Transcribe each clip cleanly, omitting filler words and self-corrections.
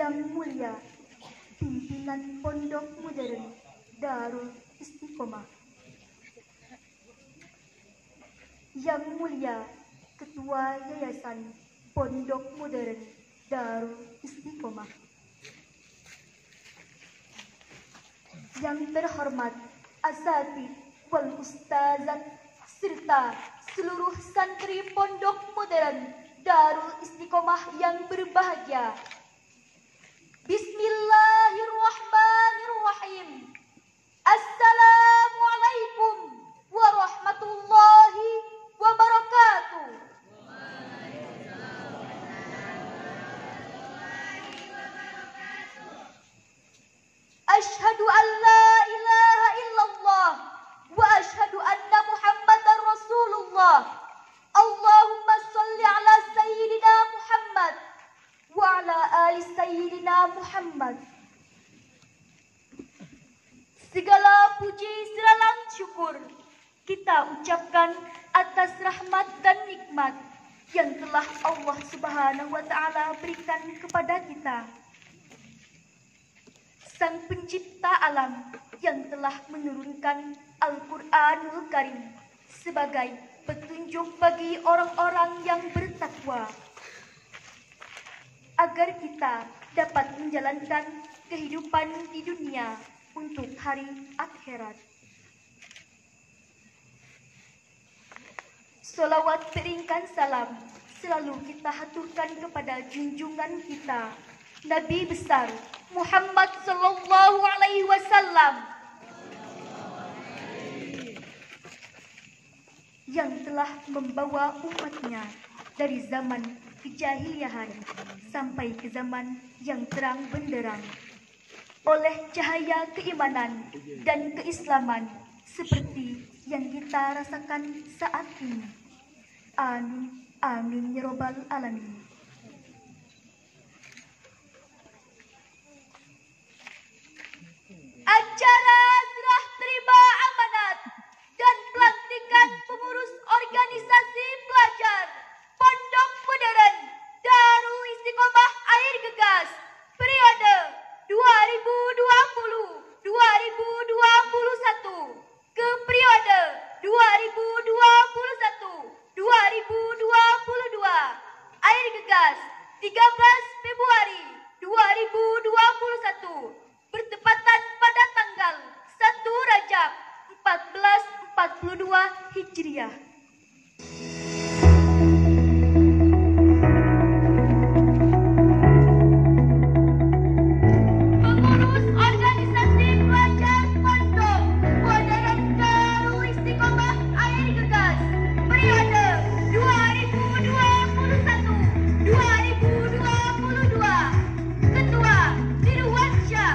Yang mulia, pimpinan Pondok Modern Darul Istiqomah. Yang mulia, Ketua Yayasan Pondok Modern Darul Istiqomah. Yang terhormat Asatidz wal Ustazat serta seluruh santri Pondok Modern Darul Istiqomah yang berbahagia. Bismillahirrahmanirrahim. Assalamualaikum warahmatullahi wabarakatuh. Asyhadu an la ilaha illallah wa asyhadu anna Muhammadar Rasulullah. Allahumma sholli ala sayyidina Muhammad wa ala ali sayyidina Muhammad. Segala puji serta syukur kita ucapkan atas rahmat dan nikmat yang telah Allah Subhanahu wa taala berikan kepada kita. Sang pencipta alam yang telah menurunkan Al-Qur'anul Karim sebagai petunjuk bagi orang-orang yang bertakwa, agar kita dapat menjalankan kehidupan di dunia untuk hari akhirat. Salawat beringkan salam selalu kita haturkan kepada junjungan kita, Nabi besar Muhammad sallallahu alaihi wasallam, yang telah membawa umatnya dari zaman kejahiliahan sampai ke zaman yang terang benderang oleh cahaya keimanan dan keislaman seperti yang kita rasakan saat ini. Amin, amin ya robbal alamin. Acara serah terima amanat dan pelantikan pengurus organisasi pelajar Pondok Modern Darul Istiqomah Air Gegas periode 2020-2021 ke periode 2021-2022. Air Gegas 13 Februari 2021 bertepatan pada tanggal 1 Rajab 1442 Hijriah. Pengurus organisasi pelajar Pondok Modern Darul Istiqomah Air Gegas periode 2021-2022. Ketua Dirwansyah.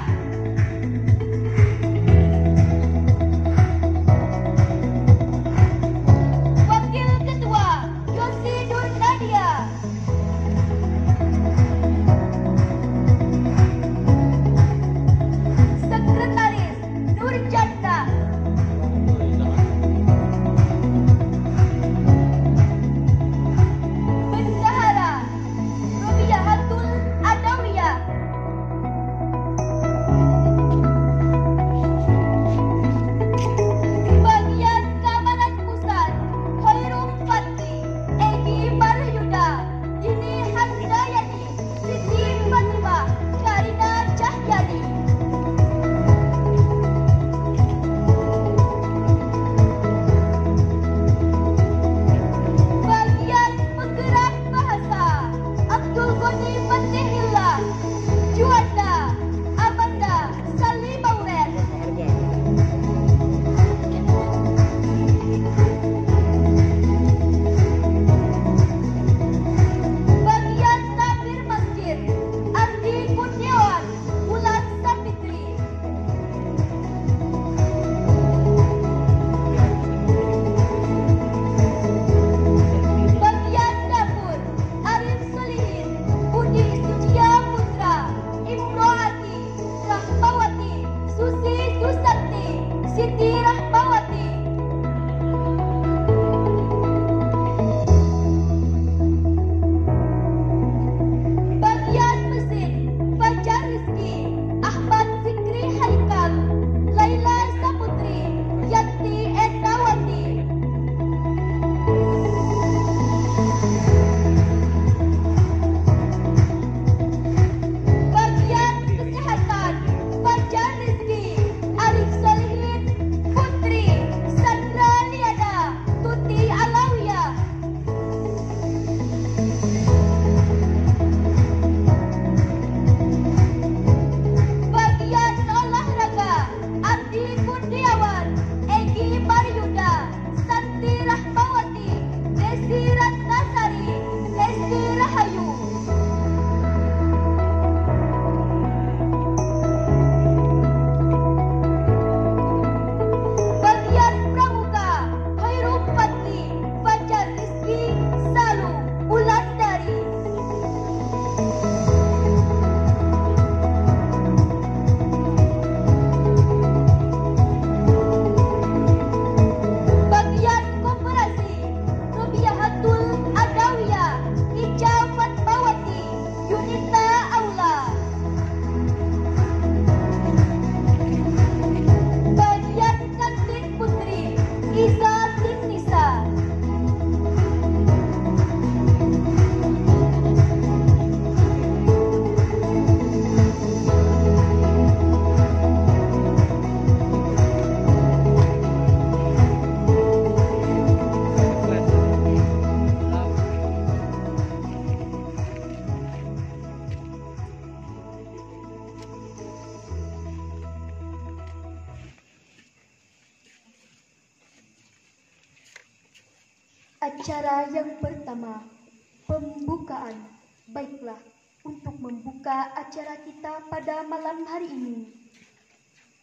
Acara yang pertama, pembukaan. Baiklah, untuk membuka acara kita pada malam hari ini,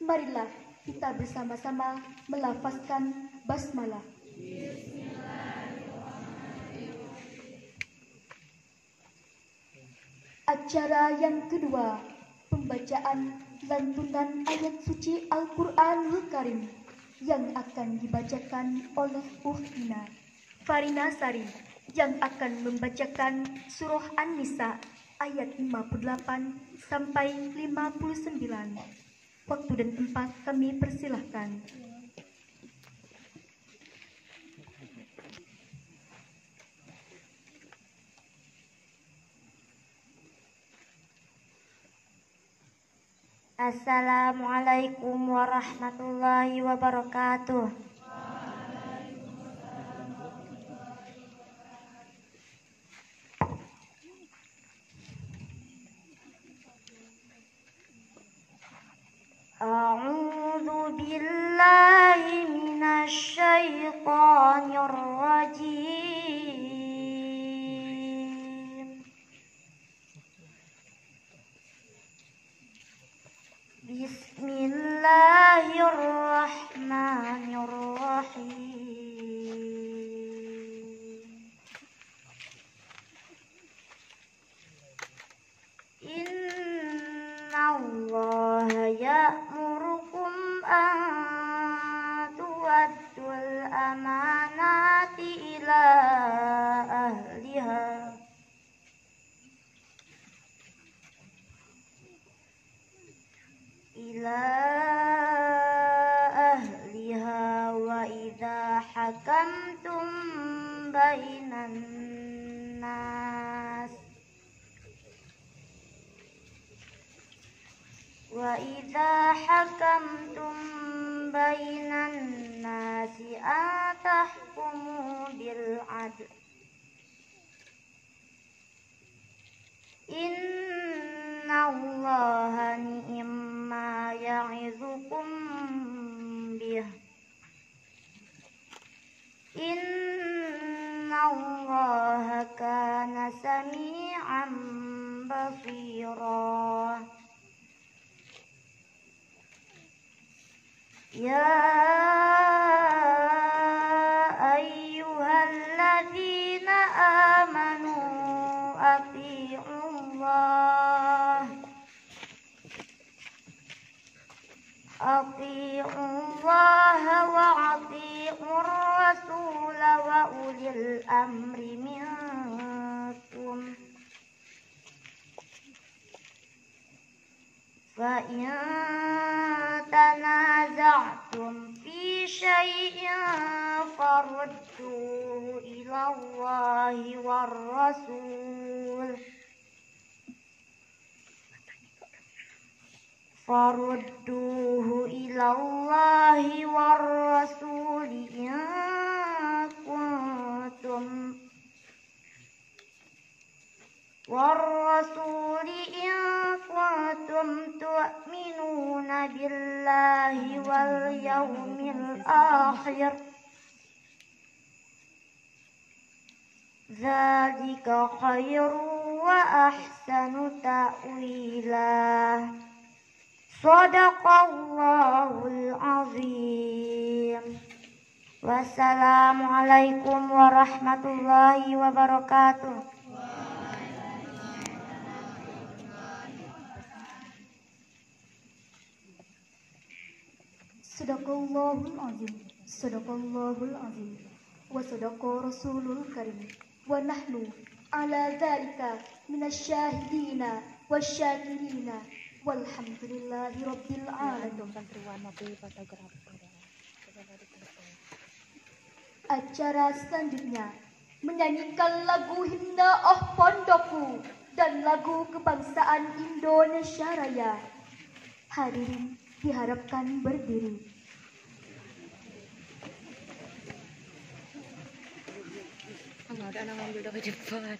marilah kita bersama-sama melafazkan basmalah. Acara yang kedua, pembacaan lantunan ayat suci Al-Quranul Karim yang akan dibacakan oleh Uftina Farina Sari yang akan membacakan surah An-Nisa ayat 58 sampai 59. Waktu dan tempat kami persilahkan. Assalamualaikum warahmatullahi wabarakatuh. A'udzu billahi minasy syaithanir rajim. Bismillahirrahmanirrahim. Innallaha ya'murukum an tu'addul amanati ila ahliha wa idza hakamtum bainan nas atahkumu bil adl. Innallaha ni'ma ya'izukum bih. Innallaha kana sami'an basira. Ya ayyuhalladzina amanu ati'ullaha wa ati'ur rasula wa ulil amri minkum. Fa in tanaza'tum fi syai'in farudduhu ila Allahi war rasul in kuntum tu'minuna billahi wal yawmil akhir. Dzalika khairu wa ahsanu ta'wila. Shadaqallahul azim. Wassalamualaikum warahmatullahi wabarakatuh. Sadaqallahul azim. Sadaqallahul azim. Wa sadaqa rasulul karim. Wa nahnu ala dzalika minasyahidina wasyakirina. Walhamdulillahi rabbil alamin. Acara selanjutnya menyanyikan lagu himne Oh Pondokku dan lagu kebangsaan Indonesia Raya. Hadirin diharapkan berdiri. Ada anak ngambil udah cepat.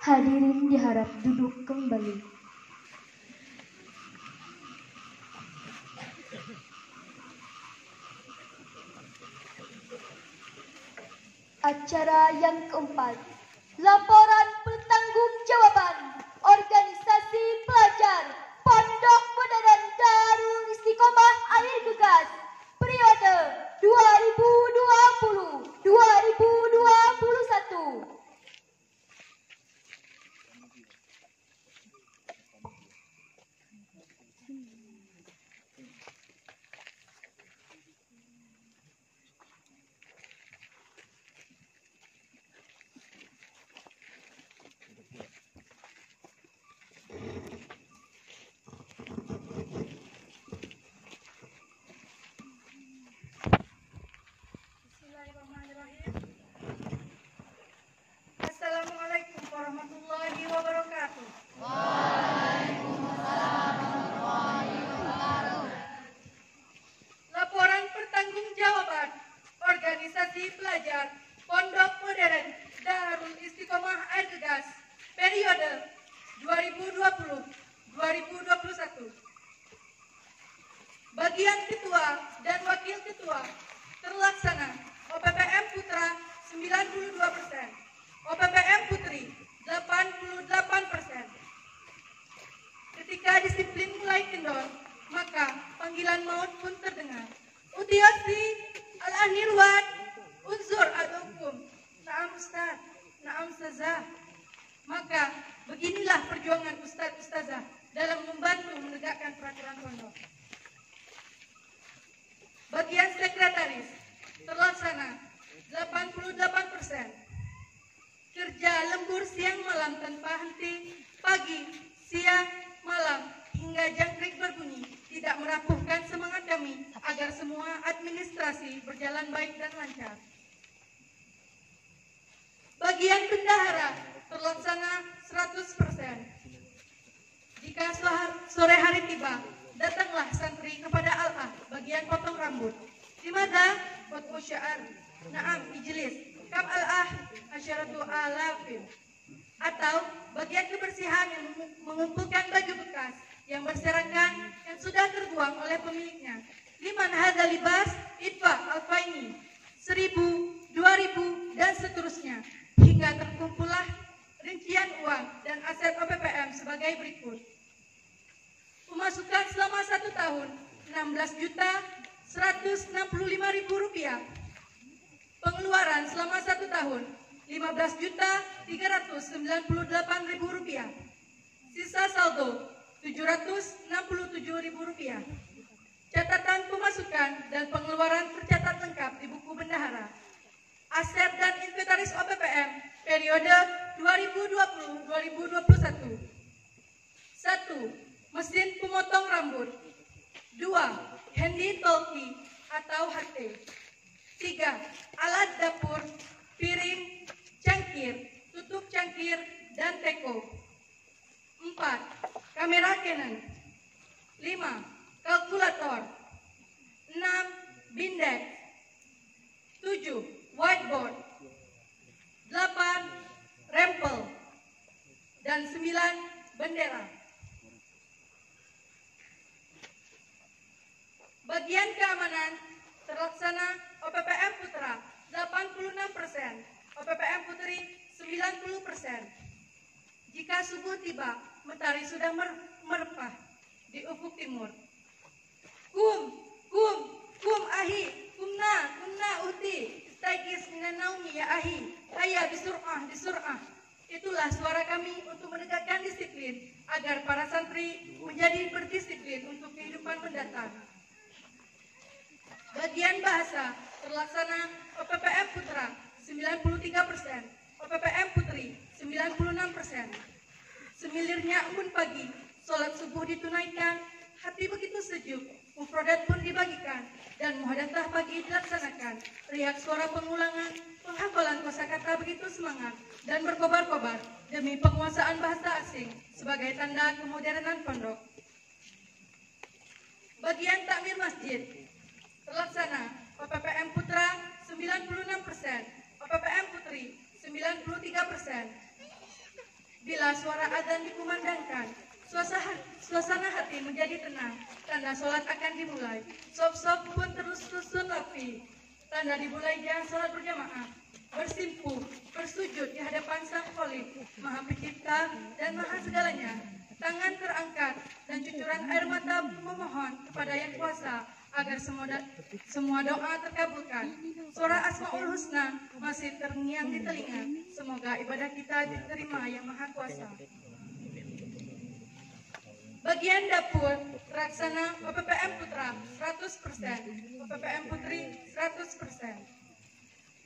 Hadirin diharap duduk kembali. Acara yang keempat, laporan pertanggungjawaban organisasi pelajar Pondok Modern Darul Istiqomah Air Gegas periode 2020-2021. Assalamualaikum warahmatullahi wabarakatuh. Laporan pertanggungjawaban organisasi pelajar Pondok Modern Darul Istiqomah Air Gegas periode 2020-2021. Bagian ketua dan wakil ketua terlaksana OPPM Putra 92%, OPPM Putri 88%. Ketika disiplin mulai kendor, maka panggilan maut pun terdengar. Utiosi al-anirwan unsur adukum. Naam Ustaz, naam Ustazah. Maka beginilah perjuangan Ustaz-Ustazah dalam membantu menegakkan peraturan pondok. Bagian sekretaris terlaksana 88%. Kerja lembur siang malam tanpa henti, pagi, siang, malam, hingga jangkrik berbunyi, tidak merapuhkan semangat kami agar semua administrasi berjalan baik dan lancar. Bagian bendahara terlaksana 100%. Jika sore hari tiba, datanglah santri kepada Al-Ah bagian potong rambut. Di mana? Potong syaar. Naam ijlis. Kam Al-Ah asyaratu alafin. Atau bagian kebersihan yang mengumpulkan baju bekas yang berserakan yang sudah terbuang oleh pemiliknya. Liman hadza libas idfa alfaini, 1000, 2000 dan seterusnya, hingga terkumpullah rincian uang dan aset OPPM sebagai berikut. Pemasukan selama 1 tahun 16.165.000 rupiah. Pengeluaran selama 1 tahun 15.398.000 rupiah. Sisa saldo 767.000 rupiah. Catatan pemasukan dan pengeluaran tercatat lengkap di buku bendahara. Aset dan inventaris OPPM periode 2020-2021. 1. Mesin pemotong rambut. 2. Handy talkie atau HT. 3. Alat dapur, piring, cangkir, tutup cangkir, dan teko. 4. Kamera Canon. 5. Kalkulator. 6. Bindex. 7. Whiteboard. 8. Rempel. Dan 9. Bendera. Bagian keamanan terlaksana OPPM Putra 86%, OPPM Putri 90%. Jika subuh tiba, matahari sudah merpah di ufuk timur. Kum ahi, kumna uti, istaigis minan naumi ya ahi, hayya bisur'ah. Itulah suara kami untuk menegakkan disiplin agar para santri menjadi berdisiplin untuk kehidupan mendatang. Bagian bahasa terlaksana OPPM Putra 93%, OPPM Putri 96%. Semilirnya embun pagi, sholat subuh ditunaikan, hati begitu sejuk, mufradat pun dibagikan, dan muhadatsah pagi dilaksanakan. Riak suara pengulangan, penghafalan kosakata begitu semangat dan berkobar-kobar demi penguasaan bahasa asing sebagai tanda kemodernan pondok. Bagian takmir masjid terlaksana OPPM Putra 96%, OPPM Putri 93%. Bila suara azan dikumandangkan, suasana hati menjadi tenang. Tanda sholat akan dimulai. Sop-sop pun terus susun rapi. Tanda dimulainya sholat berjamaah. Bersimpuh, bersujud di hadapan Sang Kholik, Maha Pencipta dan Maha segalanya. Tangan terangkat dan cucuran air mata memohon kepada Yang Kuasa agar semua doa terkabulkan. Suara Asmaul Husna masih terngiang di telinga. Semoga ibadah kita diterima Yang Maha Kuasa. Bagian dapur terlaksana PPPM Putra 100%, PPPM Putri 100%.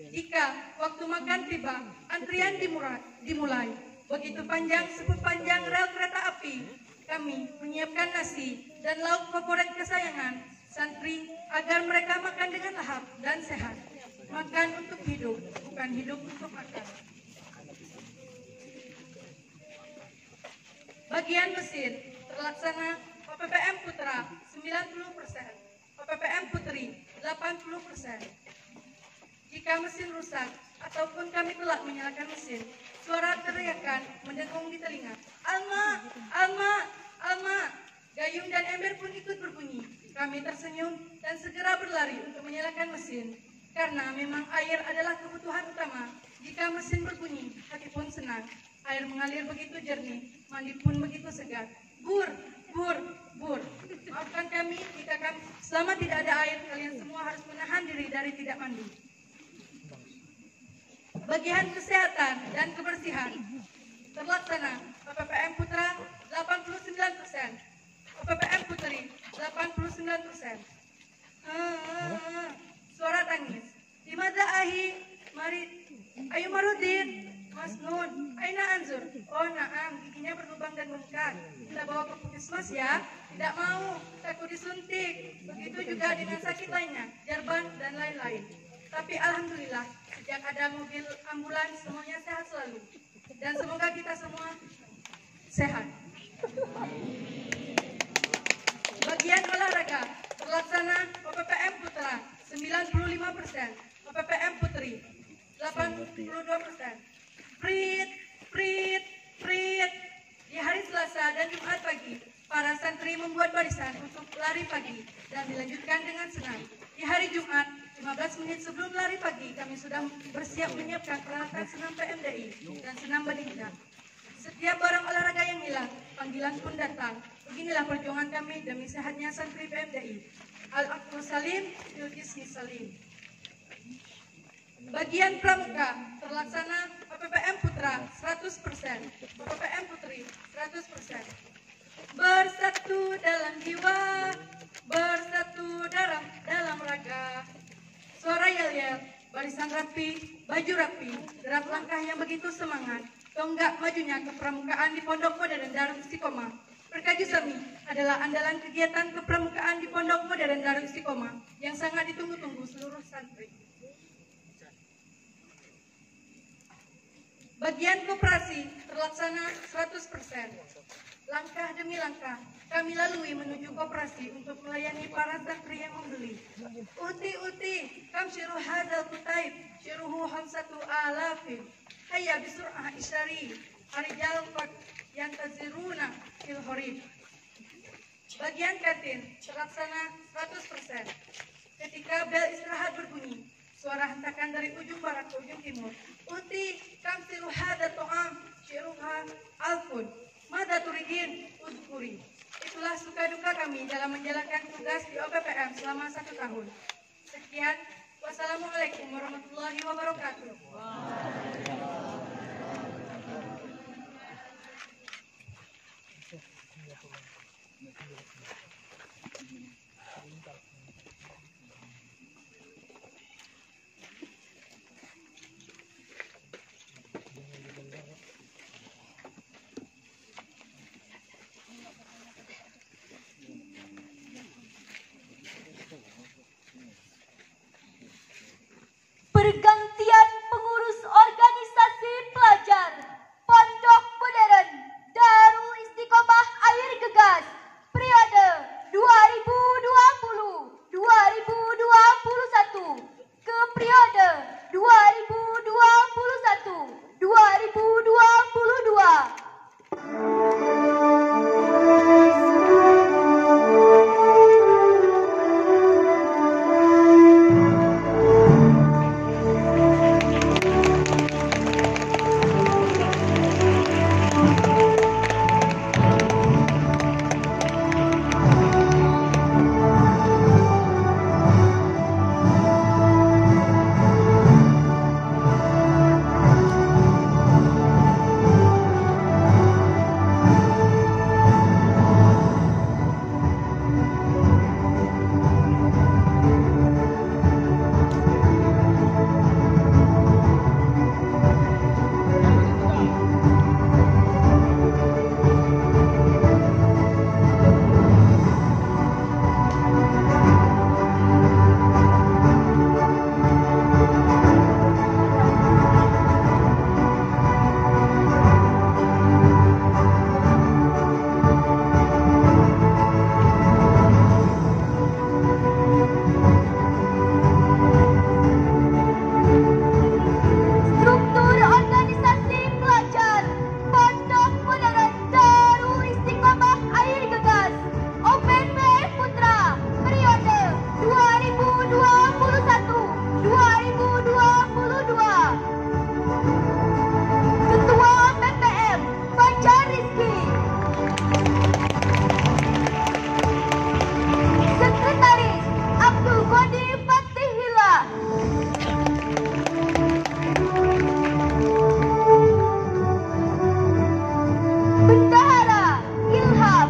Jika waktu makan tiba, antrian dimulai. Begitu panjang sepanjang rel kereta api, kami menyiapkan nasi dan lauk favorit kesayangan santri agar mereka makan dengan lahap dan sehat. Makan untuk hidup, bukan hidup untuk makan. Bagian mesin terlaksana PPPM Putra 90%, PPPM Putri 80%. Jika mesin rusak ataupun kami telah menyalakan mesin, suara teriakan mendengung di telinga. Alma, Alma, Alma. Gayung dan ember pun ikut berbunyi. Kami tersenyum dan segera berlari untuk menyalakan mesin. Karena memang air adalah kebutuhan utama. Jika mesin berbunyi, hati pun senang. Air mengalir begitu jernih, mandi pun begitu segar. Bur, bur, bur. Maafkan kami jika selama tidak ada air, kalian semua harus menahan diri dari tidak mandi. Bagian kesehatan dan kebersihan terlaksana PPPM Putra 89%, PPPM Putri 89%. Suara tangis. Di mata Ahi, mari, ayo Marudin, Mas Nun, Aina Anzur. Oh naam, giginya berlubang dan bengkak. Kita bawa ke puskesmas ya. Tidak mau, takut disuntik. Begitu juga dengan sakit lainnya, jarban dan lain-lain. Tapi alhamdulillah, sejak ada mobil ambulans semuanya sehat selalu. Dan semoga kita semua sehat. Bagian olahraga terlaksana PPPM Putra 95%, PPPM Putri 82%. Prit, prit, prit. Di hari Selasa dan Jumat pagi, para santri membuat barisan untuk lari pagi dan dilanjutkan dengan senam. Di hari Jumat, 15 menit sebelum lari pagi, kami sudah bersiap menyiapkan peralatan senam PMDI dan senam badminton. Setiap barang olahraga yang hilang, panggilan pun datang. Beginilah perjuangan kami demi sehatnya santri PMDI. Al-Aqlu Salim, Yudhisni Salim. Bagian pramuka terlaksana PPPM Putra 100%, PPPM Putri 100%. Bersatu dalam jiwa, bersatu dalam raga. Suara yel-yel, barisan rapi, baju rapi, gerak langkah yang begitu semangat. Tonggak majunya ke pramukaan di Pondok Modern Darul Istiqomah. Perkaju Sami adalah andalan kegiatan kepramukaan di Pondok Modern Darul Istiqomah yang sangat ditunggu-tunggu seluruh santri. Bagian koperasi terlaksana 100%. Langkah demi langkah kami lalui menuju koperasi untuk melayani para santri yang membeli. Uti, kam syiru hadal kutaib, syiruhu hamsatu alafin. Hayya bisur'ah isyari, harijal fak yang taziruna fil horib. Bagian kantin terlaksana 100%. Ketika bel istirahat berbunyi, suara hentakan dari ujung barat ke ujung timur. Uti, kam syiru hadal to'am, syiruha alfun. Mada turidin udhuri. Itulah suka duka kami dalam menjalankan tugas di OPPM selama 1 tahun. Sekian, wassalamualaikum warahmatullahi wabarakatuh. Pergantian pengurus organisasi Bendahara Ilham.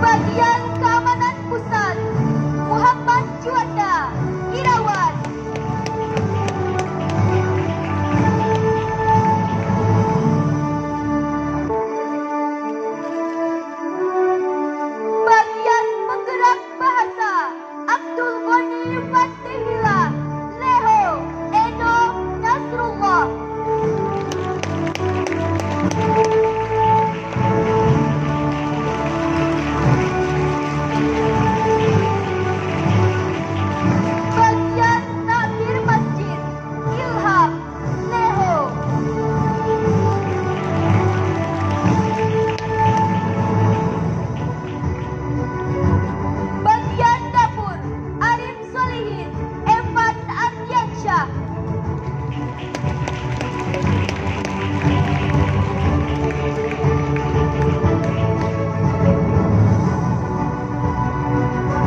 Bagian Keamanan Pusat Muhammad Juanda Irawan. Bagian Penggerak Bahasa Abdul Ghani Fatihillah Leho Eno Nasrullah. Bagian Nakir Masjid Ilham Leho. Bagian Dapur Arif Solihin Evan Ardiansyah.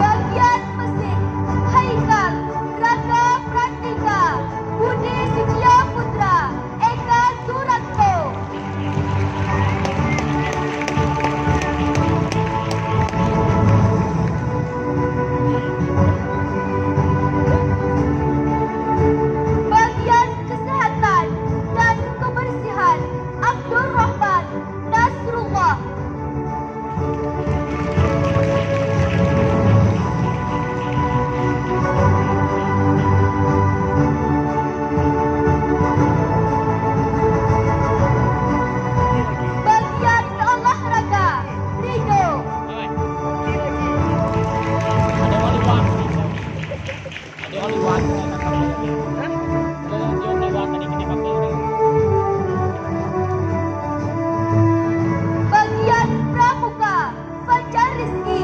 Bagian Mesin Haikal Raka Prantika Budi Sujia Putra Eka Suranto. Bagian Kesehatan dan Kebersihan Abdul Rahman Nasrullah. Bagian Olahraga Rido. Bagian Pramuka Fajar Rizki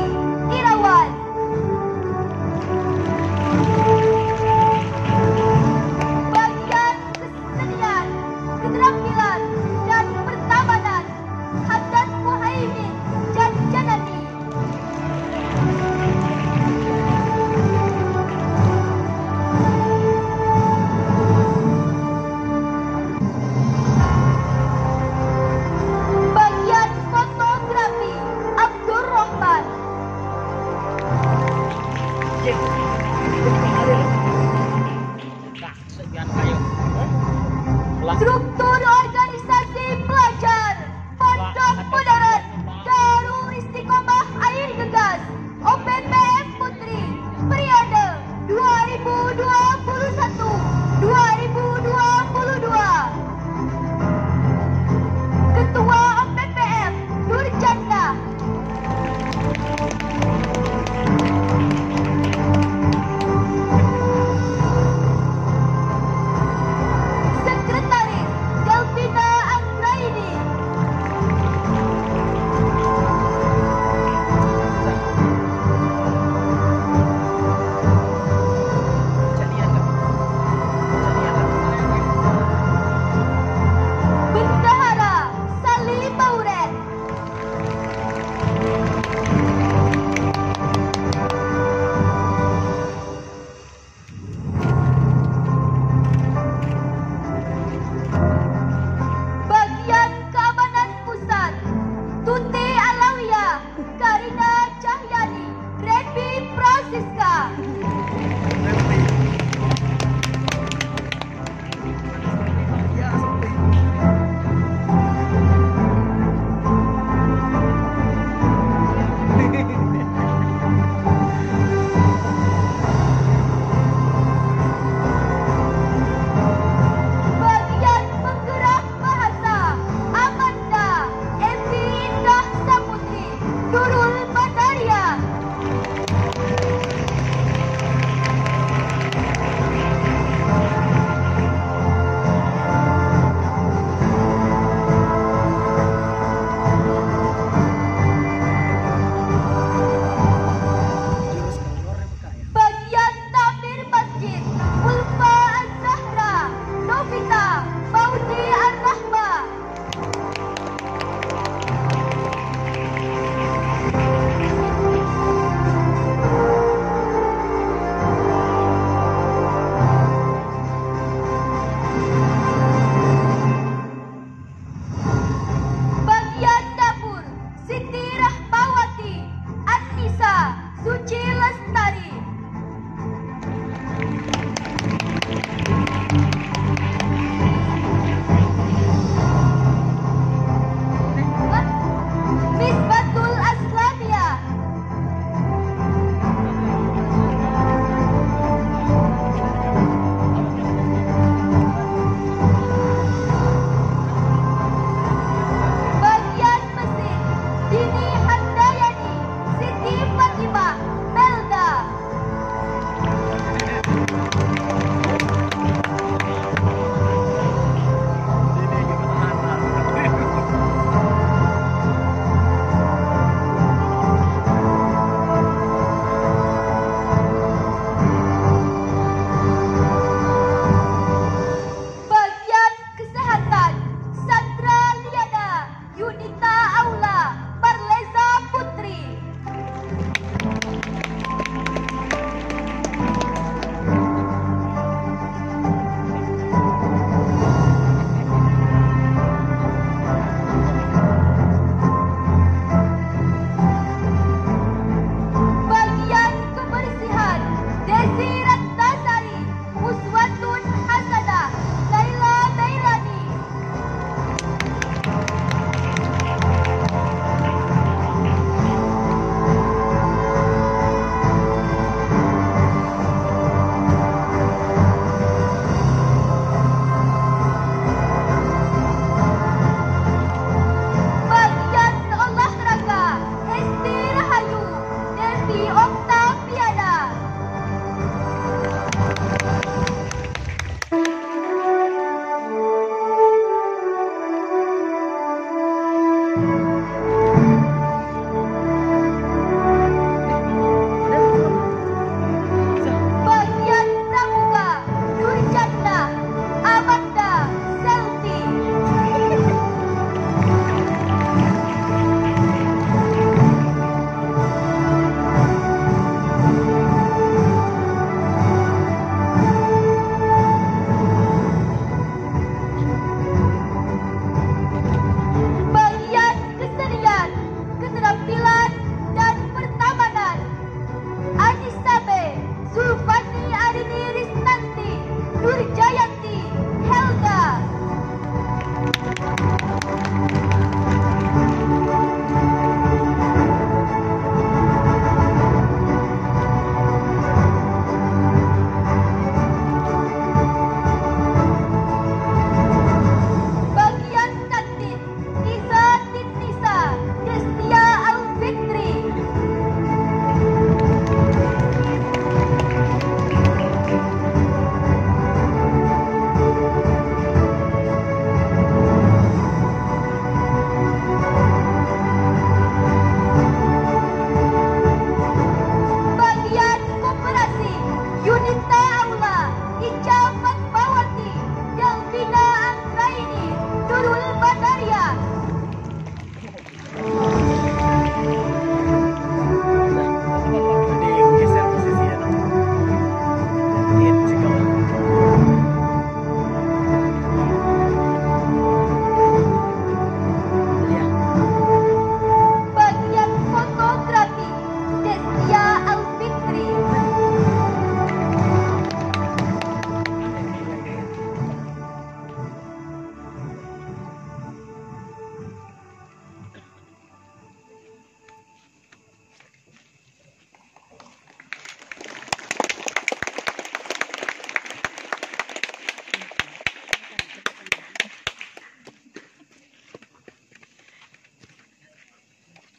Irawan. Bagian Kesenian, Keterampilan dan Pertamanan Haddad Muhaimin Janjanani. Bagian Fotografi Abdul Rahman. Struktur organisasi pelajar Pondok Modern Darul Istiqomah Air Gegas OPPM Putri periode 2021-2022. Ketua OPPM Nurjannah. Sekretaris Delvina Anggraini. Siti Rahmawati, Anissa Suci Lestari. Misbatul Aslamia, bagian mesin Dini Handayani, Siti Fatimah, Melda. Bagian kesehatan Sandra Liana, Yunita Aula, Parleza Putri. Bagian kebersihan Desi Ratnasari, Uswatun Hasanah, Laila Bairani. Bagian olahraga Hesti Rahayu, Devi Oktaviana. Bagian pramuka Nurjana, Amanda, Selvi. Bagian kesenian, keterampilan, dan pertamanan Anissa B, Zulfani Arini Risnanti, Nurjayanti, Helga. Bagian kantin Iza Tinisa, Destia Alfitri. Bagian koperasi Yunita Aula, Ica Fatmawati, Delvina Anggraini, Nurul Badaria. Geser posisinya dong. Gantiin si kawan. Iya. Bagian fotografi Destia Alfitri.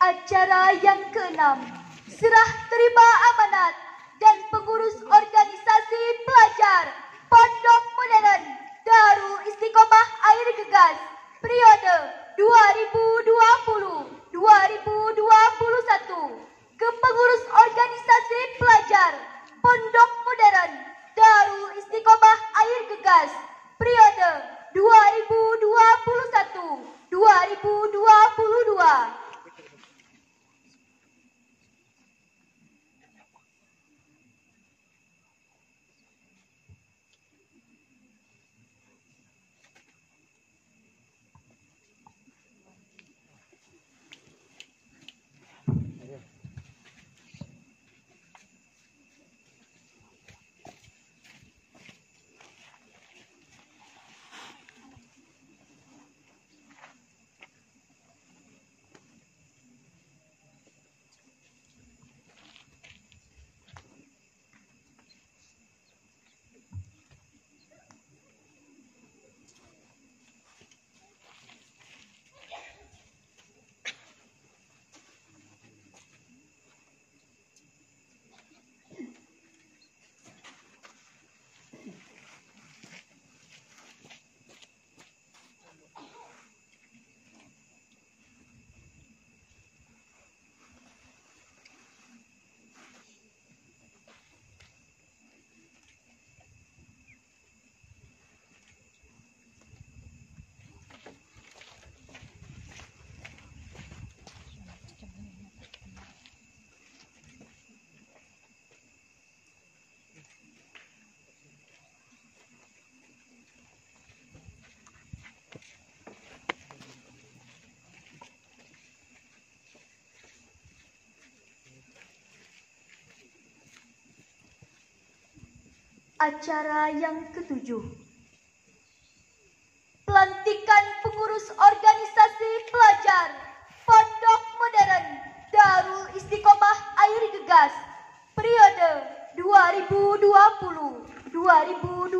Acara yang keenam, serah terima amanat dan pengurus organisasi pelajar Pondok Modern Darul Istiqomah Air Gegas periode 2020-2021 ke pengurus organisasi pelajar Pondok Modern Darul Istiqomah Air Gegas periode 2021-2022. Acara yang ketujuh, pelantikan pengurus organisasi pelajar Pondok Modern Darul Istiqomah Air Gegas periode 2020-2021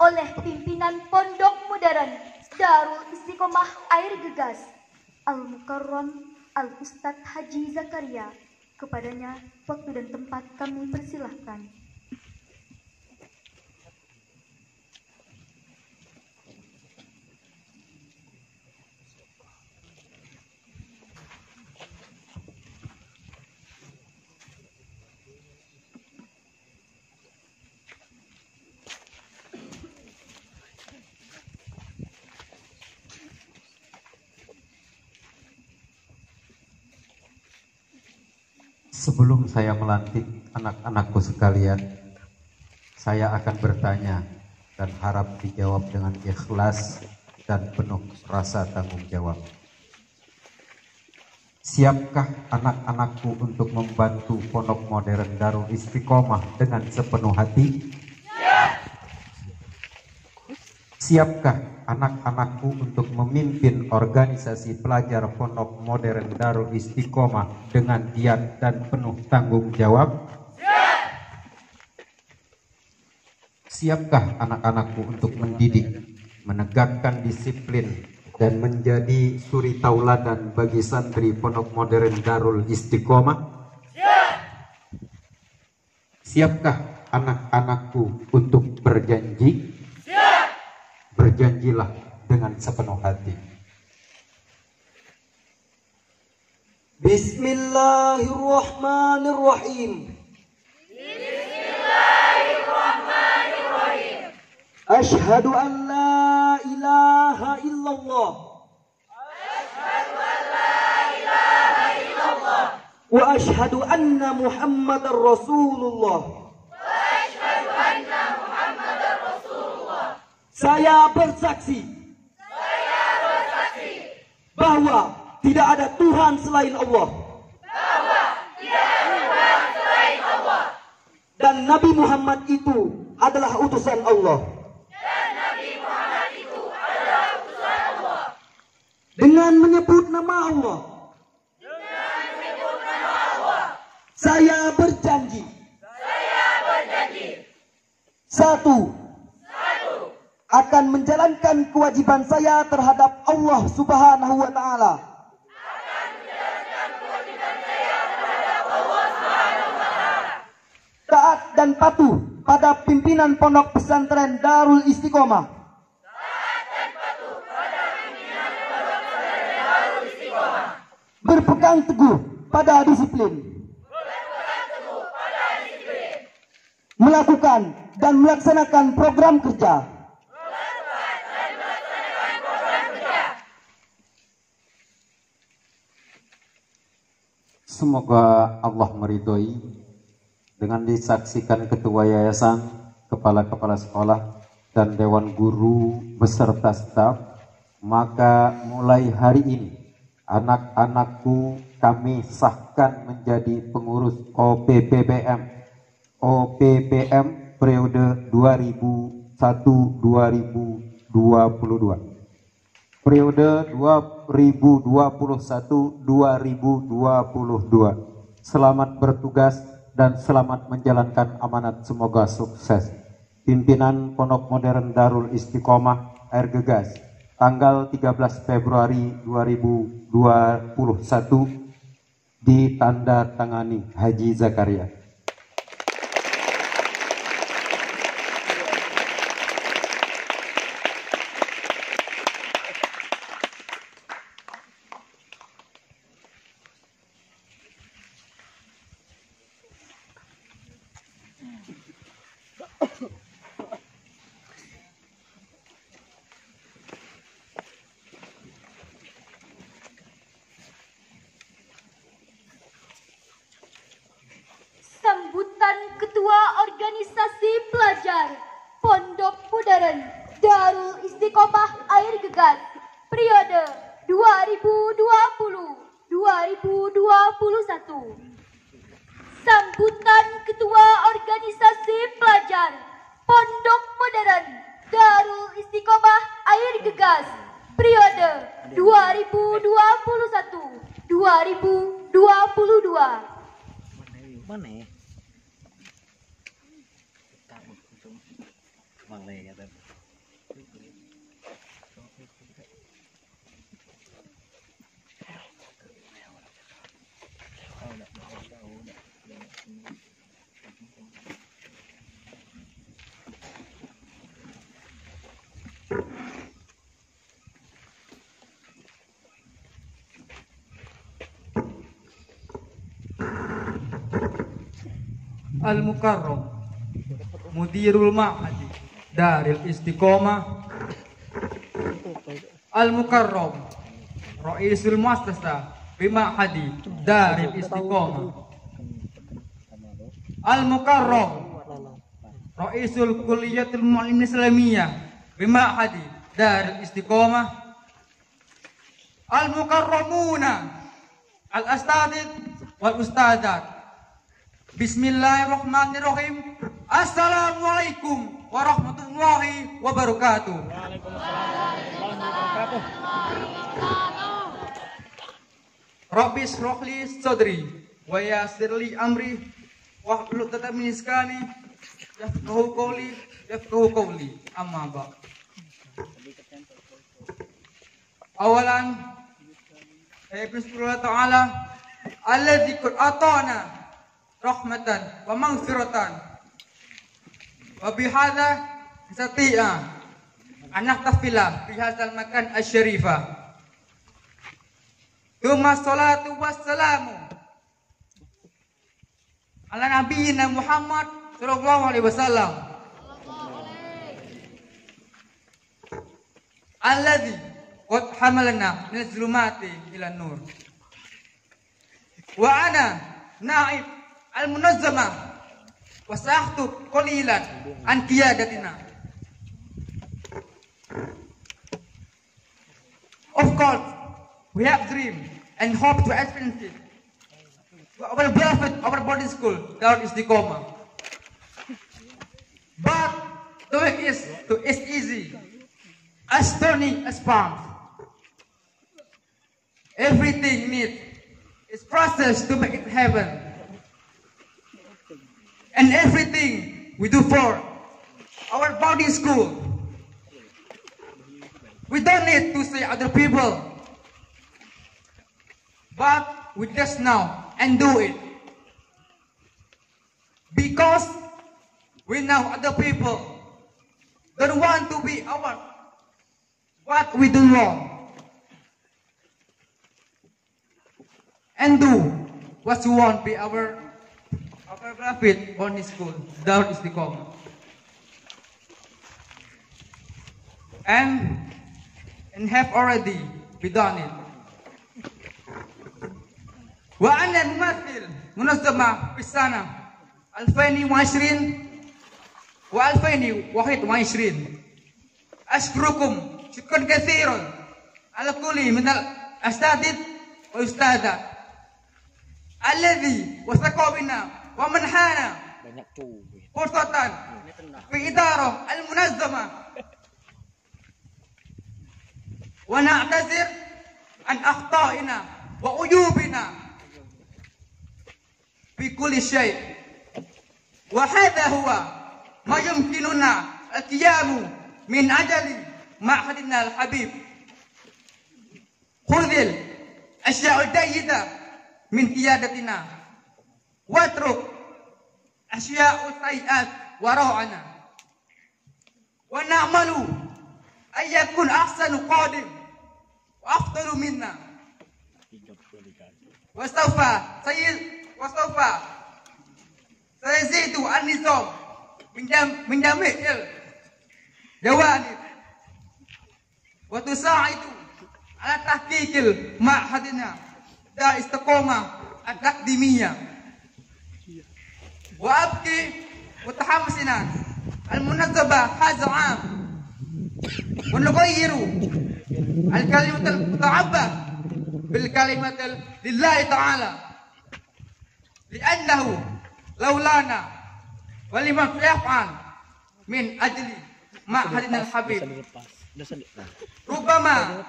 oleh pimpinan Pondok Modern Darul Istiqomah Air Gegas Al-Mukarram Al-Ustadz Haji Zakaria. Kepadanya waktu dan tempat kami persilahkan. Sebelum saya melantik anak-anakku sekalian, saya akan bertanya dan harap dijawab dengan ikhlas dan penuh rasa tanggung jawab. Siapkah anak-anakku untuk membantu Pondok Modern Darul Istiqomah dengan sepenuh hati? Siapkah anak-anakku untuk memimpin organisasi pelajar Pondok Modern Darul Istiqomah dengan giat dan penuh tanggung jawab? Siapkah anak-anakku untuk mendidik, menegakkan disiplin, dan menjadi suri tauladan bagi santri Pondok Modern Darul Istiqomah? Siapkah anak-anakku untuk berjanji? Berjanjilah dengan sepenuh hati. Bismillahirrahmanirrahim. Bismillahirrahmanirrahim. Asyhadu an la ilaha illallah. Asyhadu an la ilaha illallah. Wa asyhadu anna Muhammadar Rasulullah. Saya bersaksi bahwa tidak ada Tuhan selain Allah. Dan Nabi Muhammad itu adalah utusan Allah. Dengan menyebut nama Allah, saya berjanji. Satu, akan menjalankan kewajiban saya terhadap Allah Subhanahu wa Ta'ala. Taat dan patuh pada pimpinan Pondok Pesantren Darul Istiqomah. Berpegang teguh pada disiplin. Melakukan dan melaksanakan program kerja. Semoga Allah meridhoi dengan disaksikan ketua yayasan, kepala-kepala sekolah, dan dewan guru beserta staf. Maka mulai hari ini anak-anakku kami sahkan menjadi pengurus OPPM periode 2001-2022. Periode 2021-2022. Selamat bertugas dan selamat menjalankan amanat, semoga sukses. Pimpinan Pondok Modern Darul Istiqomah Air Gegas, tanggal 13 Februari 2021, ditandatangani Haji Zakaria. Sambutan Ketua Organisasi Pelajar Pondok Modern Darul Istiqomah Air Gegas periode 2020-2021. sambutan Ketua Organisasi Pelajar Pondok Modern Darul Istiqomah Air Gegas periode 2021-2022. Mana ya? Bang Leh kata. Al-Mukarram Mudirul Ma'hadi Darul Istiqomah Al-Mukarram Raisul Muassasah Bima'hadi Darul Istiqomah Al-Mukarram Raisul Kulliyatul Mu'allimin Islamiyah Bima'hadi Darul Istiqomah Al-Mukarramuna Al-Astadid Wal-Ustadat. Bismillahirrahmanirrahim. Assalamualaikum warahmatullahi wabarakatuh. Rabbi shrah li sadri wa yassir li amri wahlul 'uqdatam min lisani yafqahu qawli amma ba'd. Awalan bismillah ta'ala alladzi qad atana rahmatan wa maghfiratan wa bihadza nastati'a an nahtafila fi hadzal makan asy-syarifah. Tsumma sholatu wassalamu ala nabiyyina Muhammad sallallahu alaihi wasallam alladzi qad hamalna min zulumati ila nur wa ana naib al-munazzamah wa sa'khtu qalilan an qiyadatina. Of course, we have dream and hope to experience it. Our beloved, our boarding school, Darul Istiqomah. But doing is easy, as turning a sponge. Everything needs is process to make it heaven. And everything we do for our boarding school, we don't need to say other people, but we just know and do it. Because we know other people don't want to be our what we do wrong, and do what we want be our profit on this school, Darul Istiqomah. And have already be done it. Wa ana mumathil munazzamah fi sana 2020 wa 2021. Ashkurukum syukran katsiran ala kulli min al-astadid wa ustadat alladhi wasaqa bina wa manhana fursatan fi idarah al-munazzamah wa na'tazir an akhta'ina wa uyubina fi kulli syai' wa hadha huwa ma yumkinuna al-qiyamu min ajali ma'hadina al-habib. Khudhil asya'ul jayyida min qiyadatina watruk asya'u sayyi'at wara'ana wa na'malu ayyakun ahsanu qadim wa afdalu minna wasawfa sayazidu an-nizam min jami'il jawanib wa tusa'idu ala tahqiqil ma'hadina Darul Istiqomah at-taqdimiyah wa abki mutahammisina al-munazzabah hadha 'am wa nughayyiru al-kalimat al-muta'abbah bil kalimat lillahi ta'ala li'annahu laulana waliman yaf'al min ajli ma'hadinal habib rubama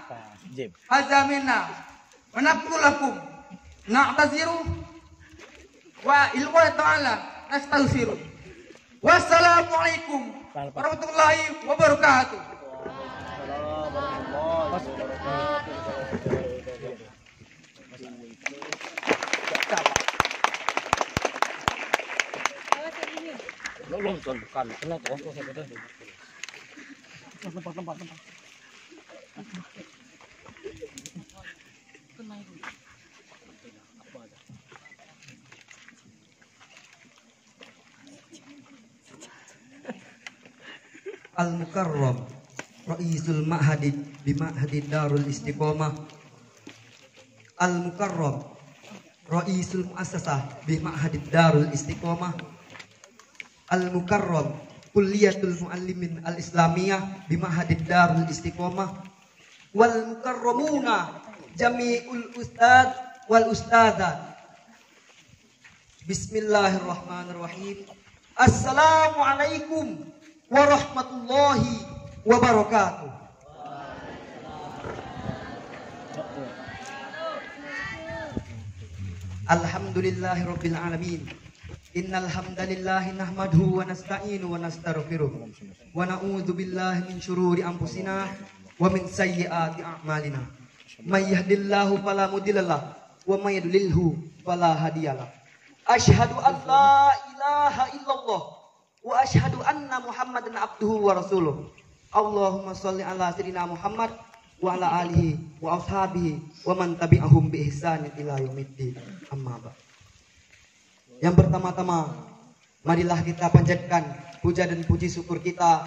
hazamina wa naqulakum na'taziru wa ilwa ta'ala nastaghfiru. Wassalamualaikum warahmatullahi wabarakatuh. Al-Mukarram Ra'isul Ma'hadid Bima'hadid Darul Istiqomah. Al-Mukarram Ra'isul Mu'assasah Bima'hadid Darul Istiqomah. Al-Mukarram Kulliyatul Muallimin Al-Islamiyah Bima'hadid Darul Istiqomah. Wal mukarramuna jami'ul ustad wal ustadzat. Bismillahirrahmanirrahim. Assalamualaikum warahmatullahi wabarakatuh. Alhamdulillahirabbil alamin. Innal hamdalillahi nahmaduhu wa nasta'inu wa nastaghfiruh wa na'udzu billahi min syururi anfusina wa min sayyiati a'malina. May yahdihillahu fala mudhillalah wa may yudlilhu fala hadiyalah. Asyhadu an la ilaha illallah wa asyhadu anna Muhammadan abduhu wa rasuluh. Allahumma sholli ala sayyidina Muhammad wa ala alihi wa ashabihi wa man tabi'ahum bi ihsanin ila yaumiddin. Amma ba'd. Yang pertama-tama, marilah kita panjatkan puja dan puji syukur kita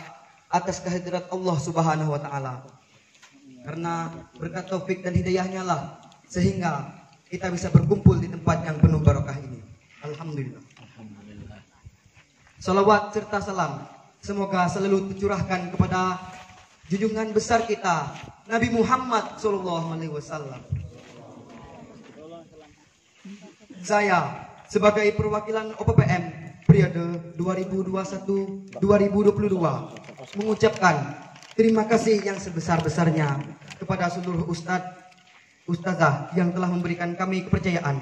atas kehadirat Allah Subhanahu wa taala. Karena berkat taufik dan hidayahnya lah sehingga kita bisa berkumpul di tempat yang penuh barokah ini. Alhamdulillah. Salawat serta salam semoga selalu tercurahkan kepada junjungan besar kita Nabi Muhammad SAW. Saya sebagai perwakilan OPPM periode 2021-2022 mengucapkan terima kasih yang sebesar-besarnya kepada seluruh ustazah yang telah memberikan kami kepercayaan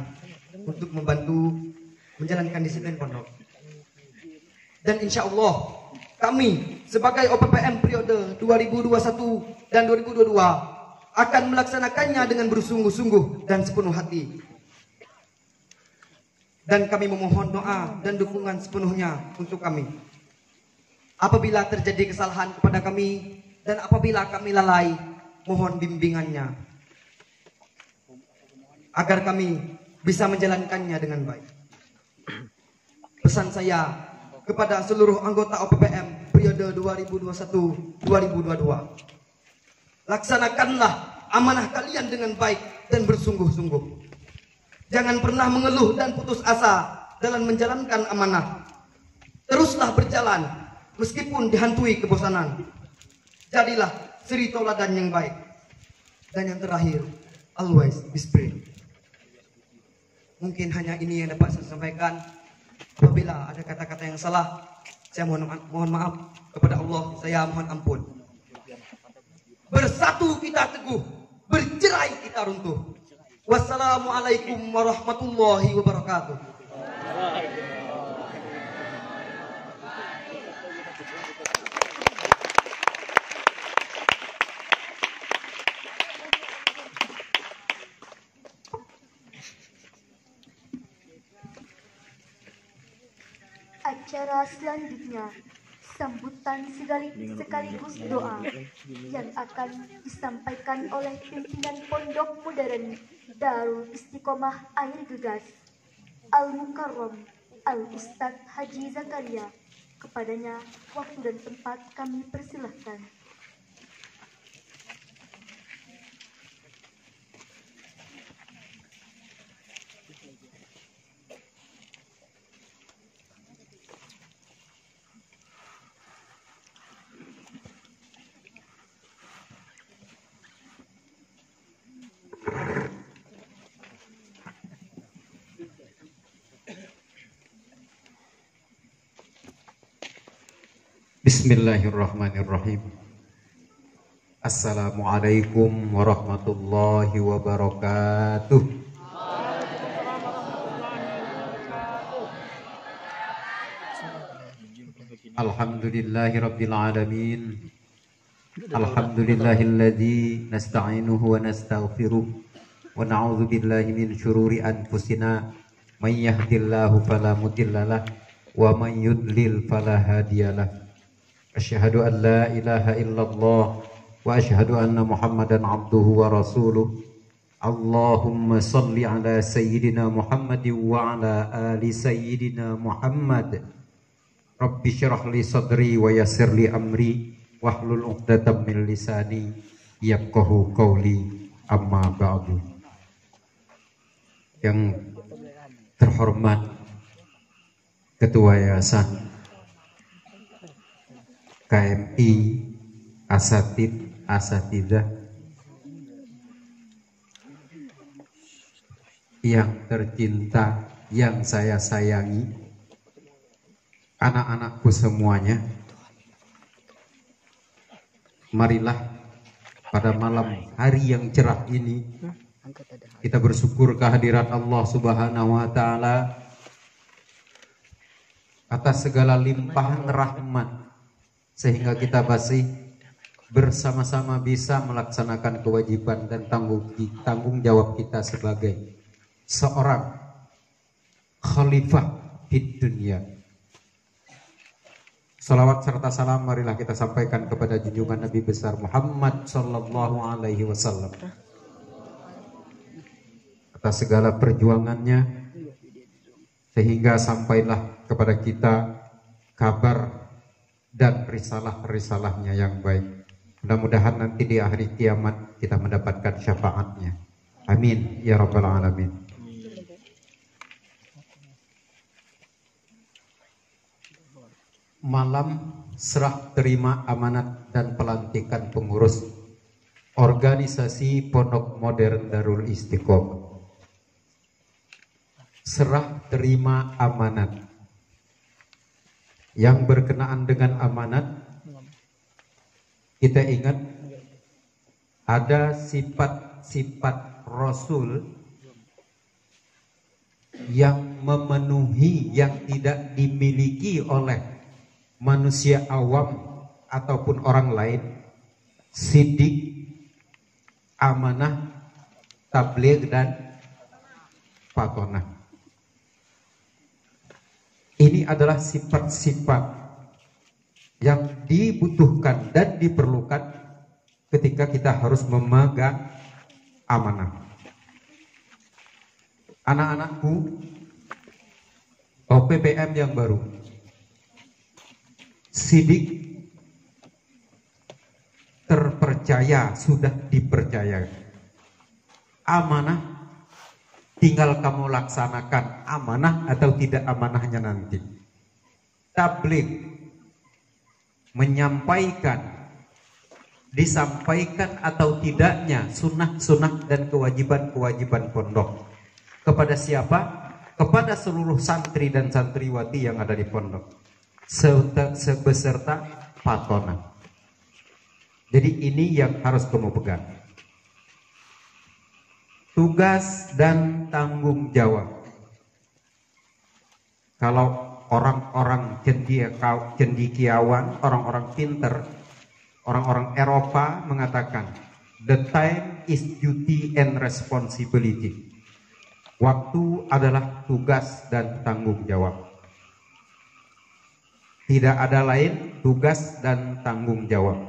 untuk membantu menjalankan disiplin pondok. Dan insya Allah kami sebagai OPPM periode 2021 dan 2022 akan melaksanakannya dengan bersungguh-sungguh dan sepenuh hati. Dan kami memohon doa dan dukungan sepenuhnya untuk kami. Apabila terjadi kesalahan kepada kami dan apabila kami lalai, mohon bimbingannya agar kami bisa menjalankannya dengan baik. Pesan saya kepada seluruh anggota OPPM periode 2021-2022. Laksanakanlah amanah kalian dengan baik dan bersungguh-sungguh. Jangan pernah mengeluh dan putus asa dalam menjalankan amanah. Teruslah berjalan meskipun dihantui kebosanan. Jadilah suri tauladan yang baik. Dan yang terakhir, always be spirit. Mungkin hanya ini yang dapat saya sampaikan. Apabila ada kata-kata yang salah, saya mohon maaf kepada Allah, saya mohon ampun. Bersatu kita teguh, bercerai kita runtuh. Wassalamualaikum warahmatullahi wabarakatuh. Acara selanjutnya sambutan sekaligus doa yang akan disampaikan oleh pimpinan Pondok Modern Darul Istiqomah Air Gegas Al-Mukarram Al-Ustadz Haji Zakaria. Kepadanya waktu dan tempat kami persilahkan. Bismillahirrahmanirrahim. Assalamualaikum warahmatullahi wabarakatuh. Alhamdulillahirabbil alamin. Alhamdulillahilladzi nasta'inuhu wa nastaghfiruh wa na'udzu billahi min syururi anfusina may yahdihillahu fala mudhillalah wa may yudlil fala hadiyalah. Asyhadu an la ilaha illallah wa asyhadu anna Muhammadan abduhu wa rasuluh. Allahumma salli ala sayyidina Muhammadin wa ala ali sayyidina Muhammad. Rabbi syrah li sadri wa yassir li amri wahlul 'uqdatam min lisani yafqahu qawli, amma ba'du. Yang terhormat Ketua Yayasan KMI, Asatid, Asatidah, yang tercinta, yang saya sayangi, anak-anakku semuanya, marilah pada malam hari yang cerah ini kita bersyukur kehadirat Allah Subhanahu wa Ta'ala atas segala limpahan rahmat, sehingga kita masih bersama-sama bisa melaksanakan kewajiban dan tanggung jawab kita sebagai seorang khalifah di dunia. Salawat serta salam marilah kita sampaikan kepada junjungan Nabi besar Muhammad sallallahu alaihi wasallam atas segala perjuangannya, sehingga sampailah kepada kita kabar dan risalah-risalahnya yang baik. Mudah-mudahan nanti di akhir kiamat kita mendapatkan syafaatnya. Amin ya rabbal alamin. Malam serah terima amanat dan pelantikan pengurus organisasi Pondok Modern Darul Istiqomah. Serah terima amanat. Yang berkenaan dengan amanat, kita ingat ada sifat-sifat Rasul yang memenuhi, yang tidak dimiliki oleh manusia awam ataupun orang lain: sidik, amanah, tabligh, dan patonah. Ini adalah sifat-sifat yang dibutuhkan dan diperlukan ketika kita harus memegang amanah. Anak-anakku, OPPM yang baru, sidik, terpercaya, sudah dipercaya. Amanah, tinggal kamu laksanakan amanah atau tidak amanahnya nanti. Tabligh, menyampaikan, disampaikan atau tidaknya sunnah-sunnah dan kewajiban-kewajiban pondok. Kepada siapa? Kepada seluruh santri dan santriwati yang ada di pondok, sebeserta patonah. Jadi ini yang harus kamu pegang. Tugas dan tanggung jawab. Kalau orang-orang cendekiawan, orang-orang pinter, orang-orang Eropa mengatakan, the time is duty and responsibility. Waktu adalah tugas dan tanggung jawab. Tidak ada lain, tugas dan tanggung jawab.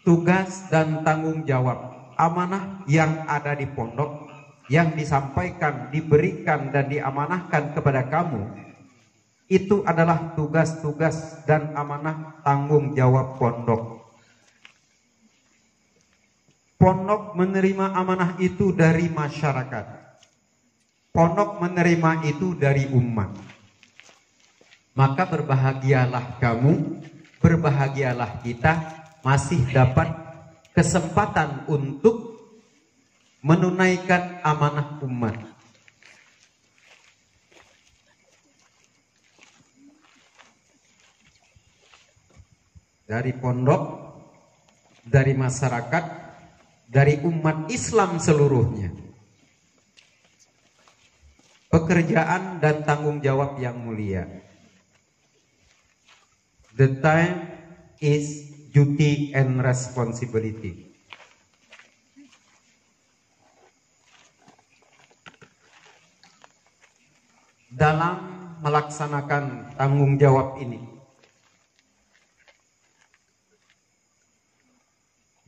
Tugas dan tanggung jawab amanah yang ada di pondok, yang disampaikan, diberikan dan diamanahkan kepada kamu, itu adalah tugas-tugas dan amanah tanggung jawab pondok. Pondok menerima amanah itu dari masyarakat. Pondok menerima itu dari umat. Maka berbahagialah kamu, berbahagialah kita, masih dapat kesempatan untuk menunaikan amanah umat. dari pondok, dari masyarakat, dari umat Islam seluruhnya. Pekerjaan dan tanggung jawab yang mulia. The time is duty and responsibility. Dalam melaksanakan tanggung jawab ini,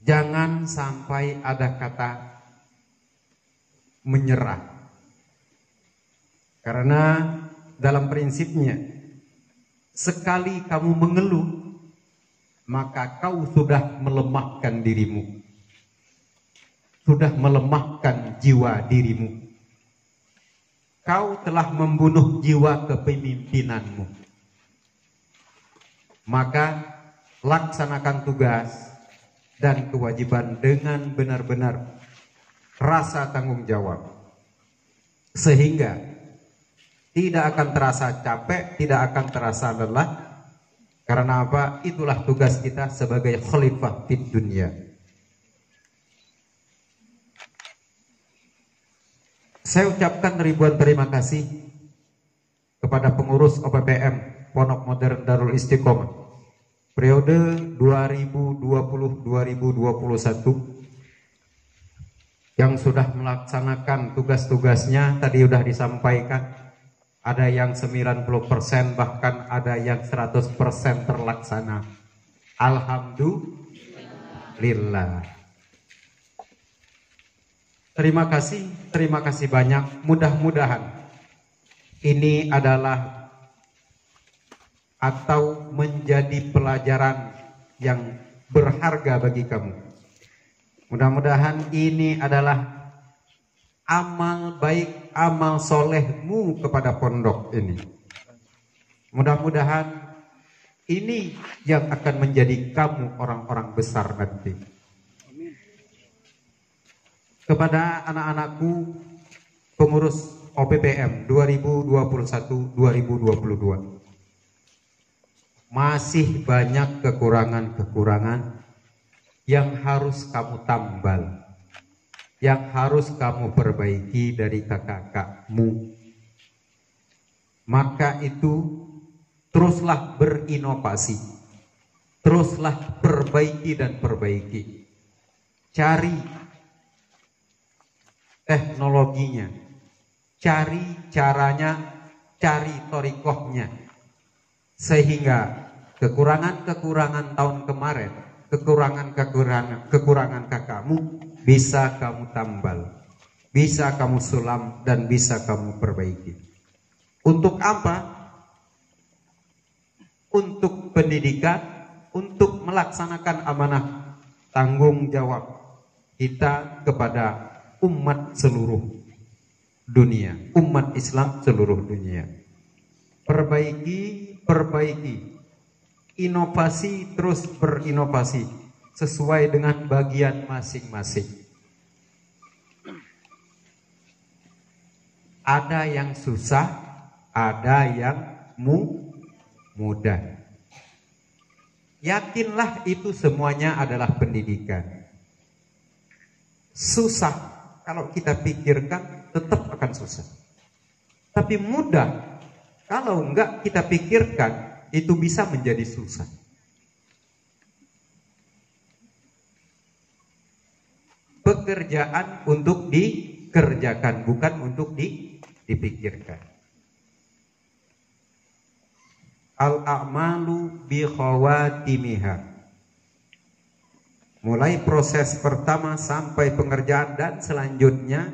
jangan sampai ada kata menyerah. Karena dalam prinsipnya, sekali kamu mengeluh, maka kau sudah melemahkan dirimu, sudah melemahkan jiwa dirimu. Kau telah membunuh jiwa kepemimpinanmu. Maka laksanakan tugas dan kewajiban dengan benar-benar rasa tanggung jawab, sehingga tidak akan terasa capek, tidak akan terasa lelah. Karena apa? Itulah tugas kita sebagai khalifah di dunia. Saya ucapkan ribuan terima kasih kepada pengurus OPPM Pondok Modern Darul Istiqomah periode 2020-2021 yang sudah melaksanakan tugas-tugasnya. Tadi sudah disampaikan, ada yang 90%, bahkan ada yang 100% terlaksana. Alhamdulillah. Terima kasih banyak. Mudah-mudahan ini adalah atau menjadi pelajaran yang berharga bagi kamu. Mudah-mudahan ini adalah amal baik, amal solehmu kepada pondok ini. Mudah-mudahan ini yang akan menjadi kamu orang-orang besar nanti. Kepada anak-anakku pengurus OPPM 2021-2022, masih banyak kekurangan-kekurangan yang harus kamu tambal, yang harus kamu perbaiki dari kakak-kakakmu. Maka itu teruslah berinovasi, teruslah perbaiki dan perbaiki. Cari teknologinya, cari caranya, cari torikohnya, sehingga kekurangan-kekurangan tahun kemarin, kekurangan kakakmu bisa kamu tambal, bisa kamu sulam, dan bisa kamu perbaiki. Untuk apa? Untuk pendidikan, untuk melaksanakan amanah tanggung jawab kita kepada umat seluruh dunia, umat Islam seluruh dunia. Perbaiki, inovasi, terus berinovasi sesuai dengan bagian masing-masing. Ada yang susah, ada yang mudah. Yakinlah itu semuanya adalah pendidikan. Susah kalau kita pikirkan tetap akan susah. Tapi mudah kalau enggak kita pikirkan itu bisa menjadi susah. Pekerjaan untuk dikerjakan, bukan untuk dipikirkan. Al-a'malu bi khawatimiha. Mulai proses pertama sampai pengerjaan dan selanjutnya,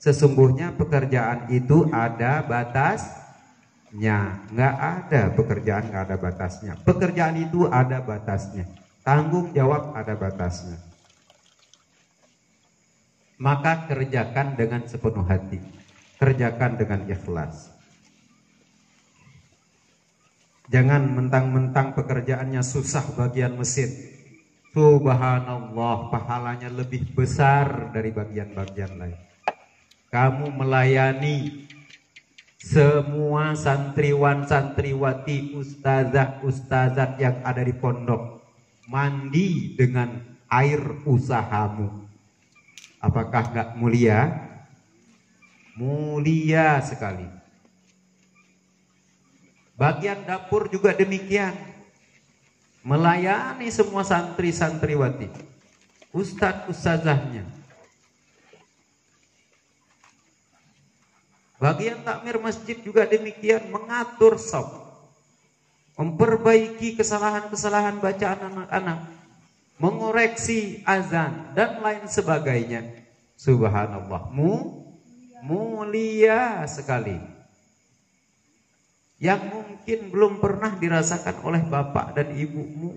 sesungguhnya pekerjaan itu ada batasnya. Nggak ada pekerjaan nggak ada batasnya. Pekerjaan itu ada batasnya. Tanggung jawab ada batasnya. Maka kerjakan dengan sepenuh hati, kerjakan dengan ikhlas. Jangan mentang-mentang pekerjaannya susah bagian mesin. Subhanallah, pahalanya lebih besar dari bagian-bagian lain. Kamu melayani semua santriwan, santriwati, ustazah, ustazat yang ada di pondok. mandi dengan air usahamu. Apakah enggak mulia? Mulia sekali. Bagian dapur juga demikian. Melayani semua santri-santriwati, ustadz ustazahnya. Bagian takmir masjid juga demikian, mengatur shaf, memperbaiki kesalahan-kesalahan bacaan anak-anak, mengoreksi azan dan lain sebagainya. Subhanallah, mulia sekali. Yang mungkin belum pernah dirasakan oleh bapak dan ibumu.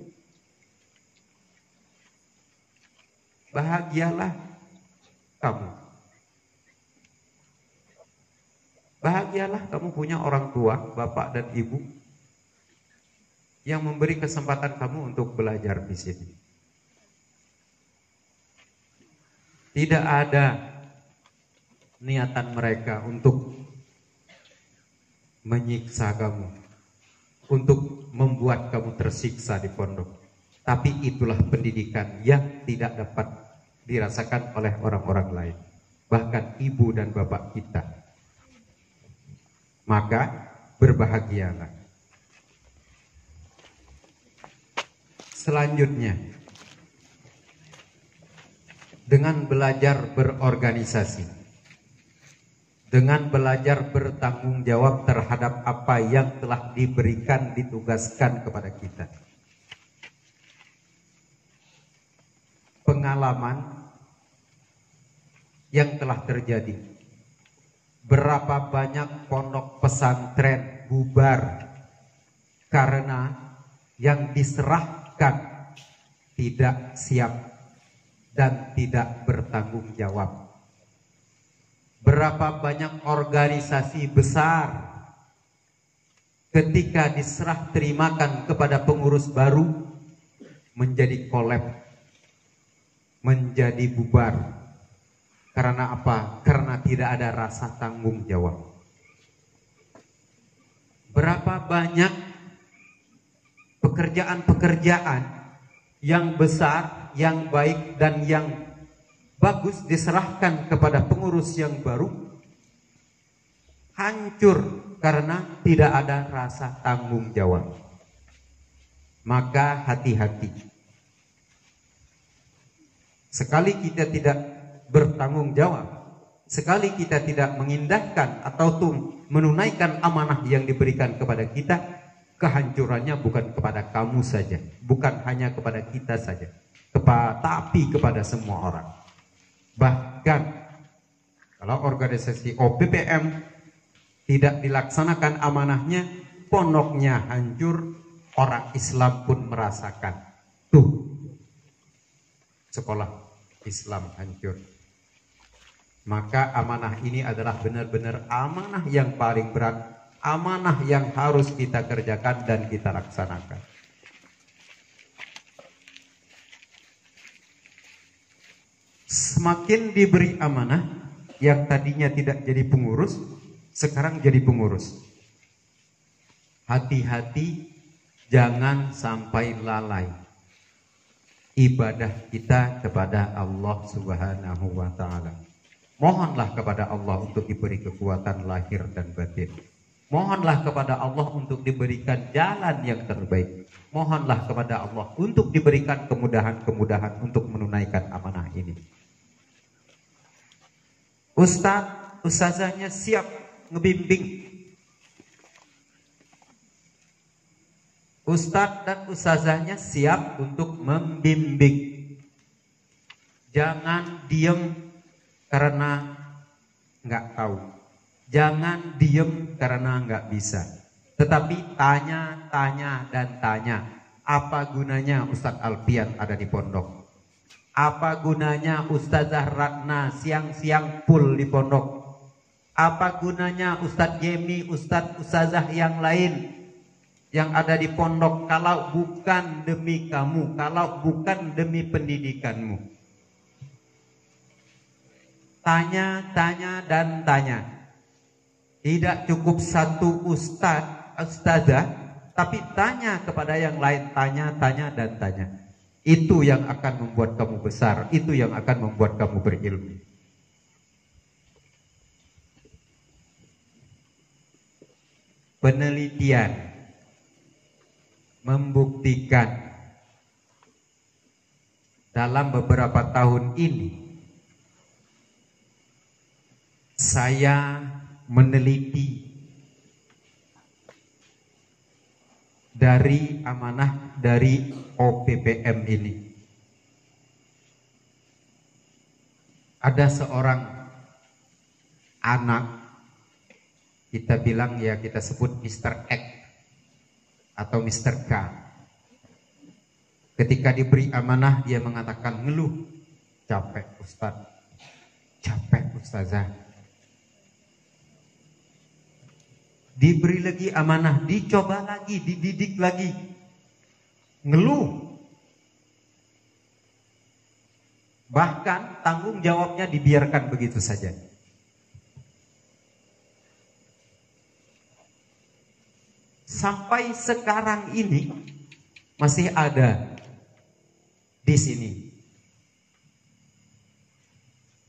Bahagialah kamu. Bahagialah kamu punya orang tua, bapak dan ibu, yang memberi kesempatan kamu untuk belajar di sini. Tidak ada niatan mereka untuk menyiksa kamu, untuk membuat kamu tersiksa di pondok. Tapi itulah pendidikan yang tidak dapat dirasakan oleh orang-orang lain, bahkan ibu dan bapak kita. Maka berbahagialah. Selanjutnya, dengan belajar berorganisasi, dengan belajar bertanggung jawab terhadap apa yang telah diberikan, ditugaskan kepada kita. Pengalaman yang telah terjadi, berapa banyak pondok pesantren bubar karena yang diserahkan tidak siap dan tidak bertanggung jawab. Berapa banyak organisasi besar ketika diserah terimakan kepada pengurus baru menjadi kolab, menjadi bubar. Karena apa? Karena tidak ada rasa tanggung jawab. Berapa banyak pekerjaan-pekerjaan yang besar, yang baik dan yang bagus diserahkan kepada pengurus yang baru, hancur karena tidak ada rasa tanggung jawab. Maka hati-hati. Sekali kita tidak bertanggung jawab, sekali kita tidak mengindahkan atau menunaikan amanah yang diberikan kepada kita, kehancurannya bukan kepada kamu saja, bukan hanya kepada kita saja, tapi kepada semua orang. Bahkan kalau organisasi OPPM tidak dilaksanakan amanahnya, pondoknya hancur, orang Islam pun merasakan. Tuh, sekolah Islam hancur. Maka amanah ini adalah benar-benar amanah yang paling berat, amanah yang harus kita kerjakan dan kita laksanakan. Semakin diberi amanah, yang tadinya tidak jadi pengurus, sekarang jadi pengurus. Hati-hati, jangan sampai lalai ibadah kita kepada Allah Subhanahu wa Ta'ala. Mohonlah kepada Allah untuk diberi kekuatan lahir dan batin. Mohonlah kepada Allah untuk diberikan jalan yang terbaik. Mohonlah kepada Allah untuk diberikan kemudahan-kemudahan untuk menunaikan amanah ini. Ustadz, ustazahnya siap ngebimbing. Ustadz dan ustazahnya siap untuk membimbing. Jangan diem karena nggak tahu. Jangan diem karena nggak bisa. Tetapi tanya, tanya, dan tanya. Apa gunanya Ustadz Alfian ada di pondok? Apa gunanya Ustazah Ratna siang-siang full di pondok? Apa gunanya Ustadz Yemi, Ustazah yang lain yang ada di pondok kalau bukan demi kamu, kalau bukan demi pendidikanmu? Tanya, tanya, dan tanya. Tidak cukup satu ustazah, tapi tanya kepada yang lain. Tanya, tanya, dan tanya. Itu yang akan membuat kamu besar, itu yang akan membuat kamu berilmu. Penelitian membuktikan dalam beberapa tahun ini saya meneliti dari amanah dari OPPM ini. Ada seorang anak, kita bilang ya, kita sebut Mr. X atau Mr. K. Ketika diberi amanah dia mengatakan ngeluh, capek Ustaz, capek Ustazah. Diberi lagi amanah, dicoba lagi, dididik lagi, ngeluh. Bahkan tanggung jawabnya dibiarkan begitu saja. Sampai sekarang ini masih ada di sini.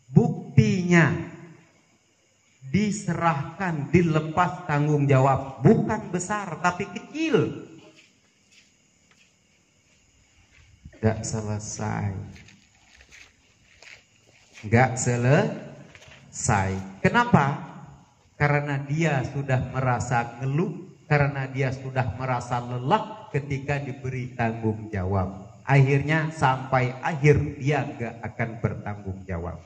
Buktinya diserahkan, dilepas tanggung jawab, bukan besar tapi kecil. Gak selesai. Gak selesai. Kenapa? Karena dia sudah merasa ngeluh, karena dia sudah merasa lelah ketika diberi tanggung jawab. Akhirnya sampai akhir dia gak akan bertanggung jawab.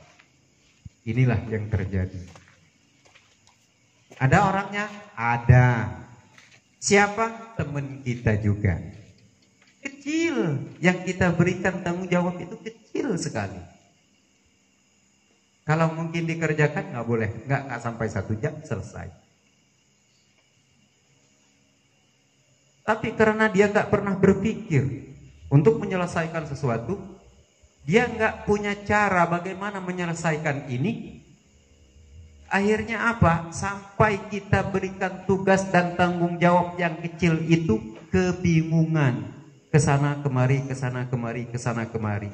Inilah yang terjadi. Ada orangnya? Ada. Siapa? Teman kita juga. Kecil. Yang kita berikan tanggung jawab itu kecil sekali. Kalau mungkin dikerjakan nggak boleh, nggak sampai 1 jam selesai. Tapi karena dia nggak pernah berpikir untuk menyelesaikan sesuatu, dia nggak punya cara bagaimana menyelesaikan ini. Akhirnya apa? Sampai kita berikan tugas dan tanggung jawab yang kecil itu kebingungan, kesana kemari, kesana kemari, kesana kemari.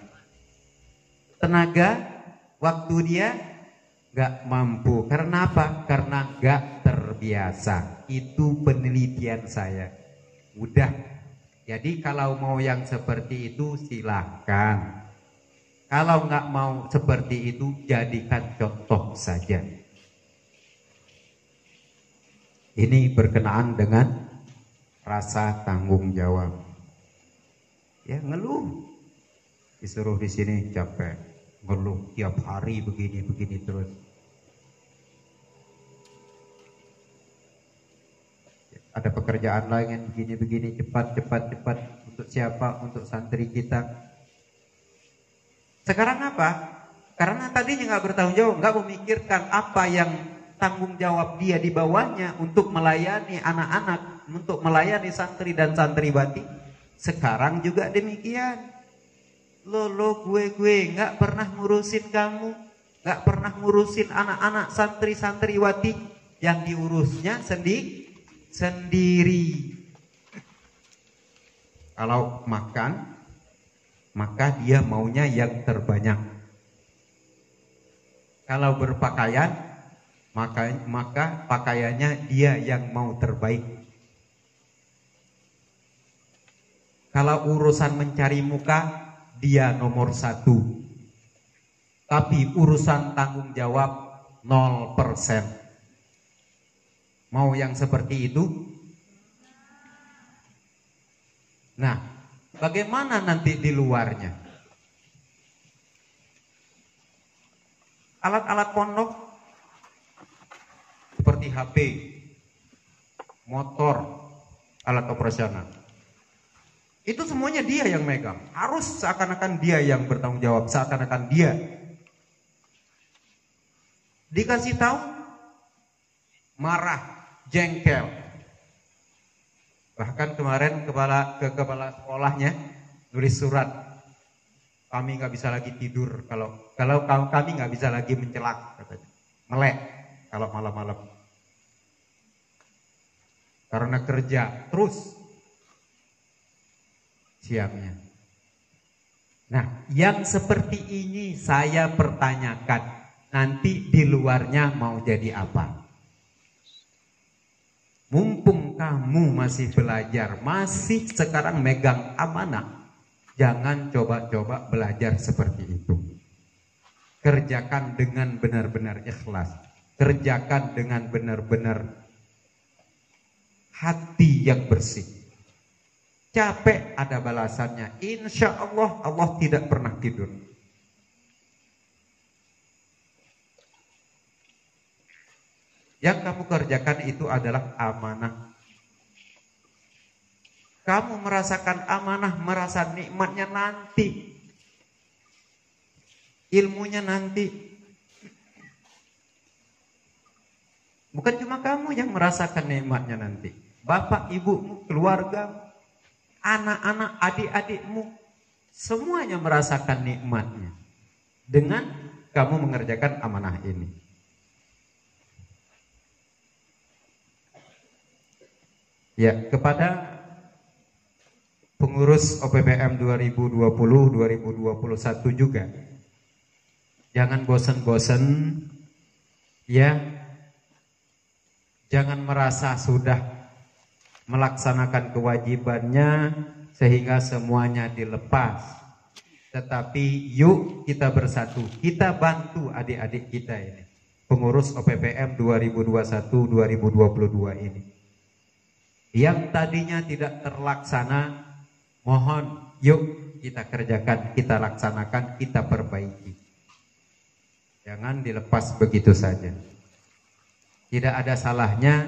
Tenaga, waktu dia gak mampu. Karena apa? Karena gak terbiasa. Itu penelitian saya. Udah. Jadi kalau mau yang seperti itu silahkan. Kalau gak mau seperti itu, jadikan contoh saja. Ini berkenaan dengan rasa tanggung jawab. Ya, ngeluh. Disuruh di sini capek. Ngeluh tiap hari begini terus. Ada pekerjaan lain yang begini cepat untuk siapa? Untuk santri kita. Sekarang apa? Karena tadinya nggak bertanggung jawab, nggak memikirkan apa yang tanggung jawab dia di bawahnya untuk melayani anak-anak, untuk melayani santri dan santriwati. Sekarang juga demikian. Lo gue nggak pernah ngurusin kamu, nggak pernah ngurusin anak-anak santri-santriwati, yang diurusnya sendiri. Kalau makan, maka dia maunya yang terbanyak. Kalau berpakaian, maka pakaiannya dia yang mau terbaik. Kalau urusan mencari muka, dia nomor 1. Tapi urusan tanggung jawab 0%. Mau yang seperti itu? Nah, bagaimana nanti di luarnya? Alat-alat pondok seperti HP, motor, alat operasional. Itu semuanya dia yang megang. Harus seakan-akan dia yang bertanggung jawab, seakan-akan dia. Dikasih tahu, marah, jengkel. Bahkan kemarin kepala sekolahnya nulis surat, kami nggak bisa lagi tidur kalau kami nggak bisa lagi mencelak, katanya. Melek kalau malam-malam. Karena kerja terus siangnya. Nah, yang seperti ini saya pertanyakan, nanti di luarnya mau jadi apa? Mumpung kamu masih belajar, masih sekarang megang amanah, jangan coba-coba belajar seperti itu. Kerjakan dengan benar-benar ikhlas. Kerjakan dengan benar-benar hati yang bersih. Capek ada balasannya. Insya Allah, Allah tidak pernah tidur. Yang kamu kerjakan itu adalah amanah. Kamu merasakan amanah, merasa nikmatnya nanti. Ilmunya nanti. Bukan cuma kamu yang merasakan nikmatnya nanti. Bapak, ibumu, keluarga, anak-anak, adik-adikmu, semuanya merasakan nikmatnya. Dengan kamu mengerjakan amanah ini. Ya, kepada pengurus OPPM 2020-2021 juga. Jangan bosan-bosan, ya. Jangan merasa sudah melaksanakan kewajibannya sehingga semuanya dilepas. Tetapi yuk kita bersatu, kita bantu adik-adik kita ini. Pengurus OPPM 2021-2022 ini. Yang tadinya tidak terlaksana, mohon yuk kita kerjakan, kita laksanakan, kita perbaiki. Jangan dilepas begitu saja. Tidak ada salahnya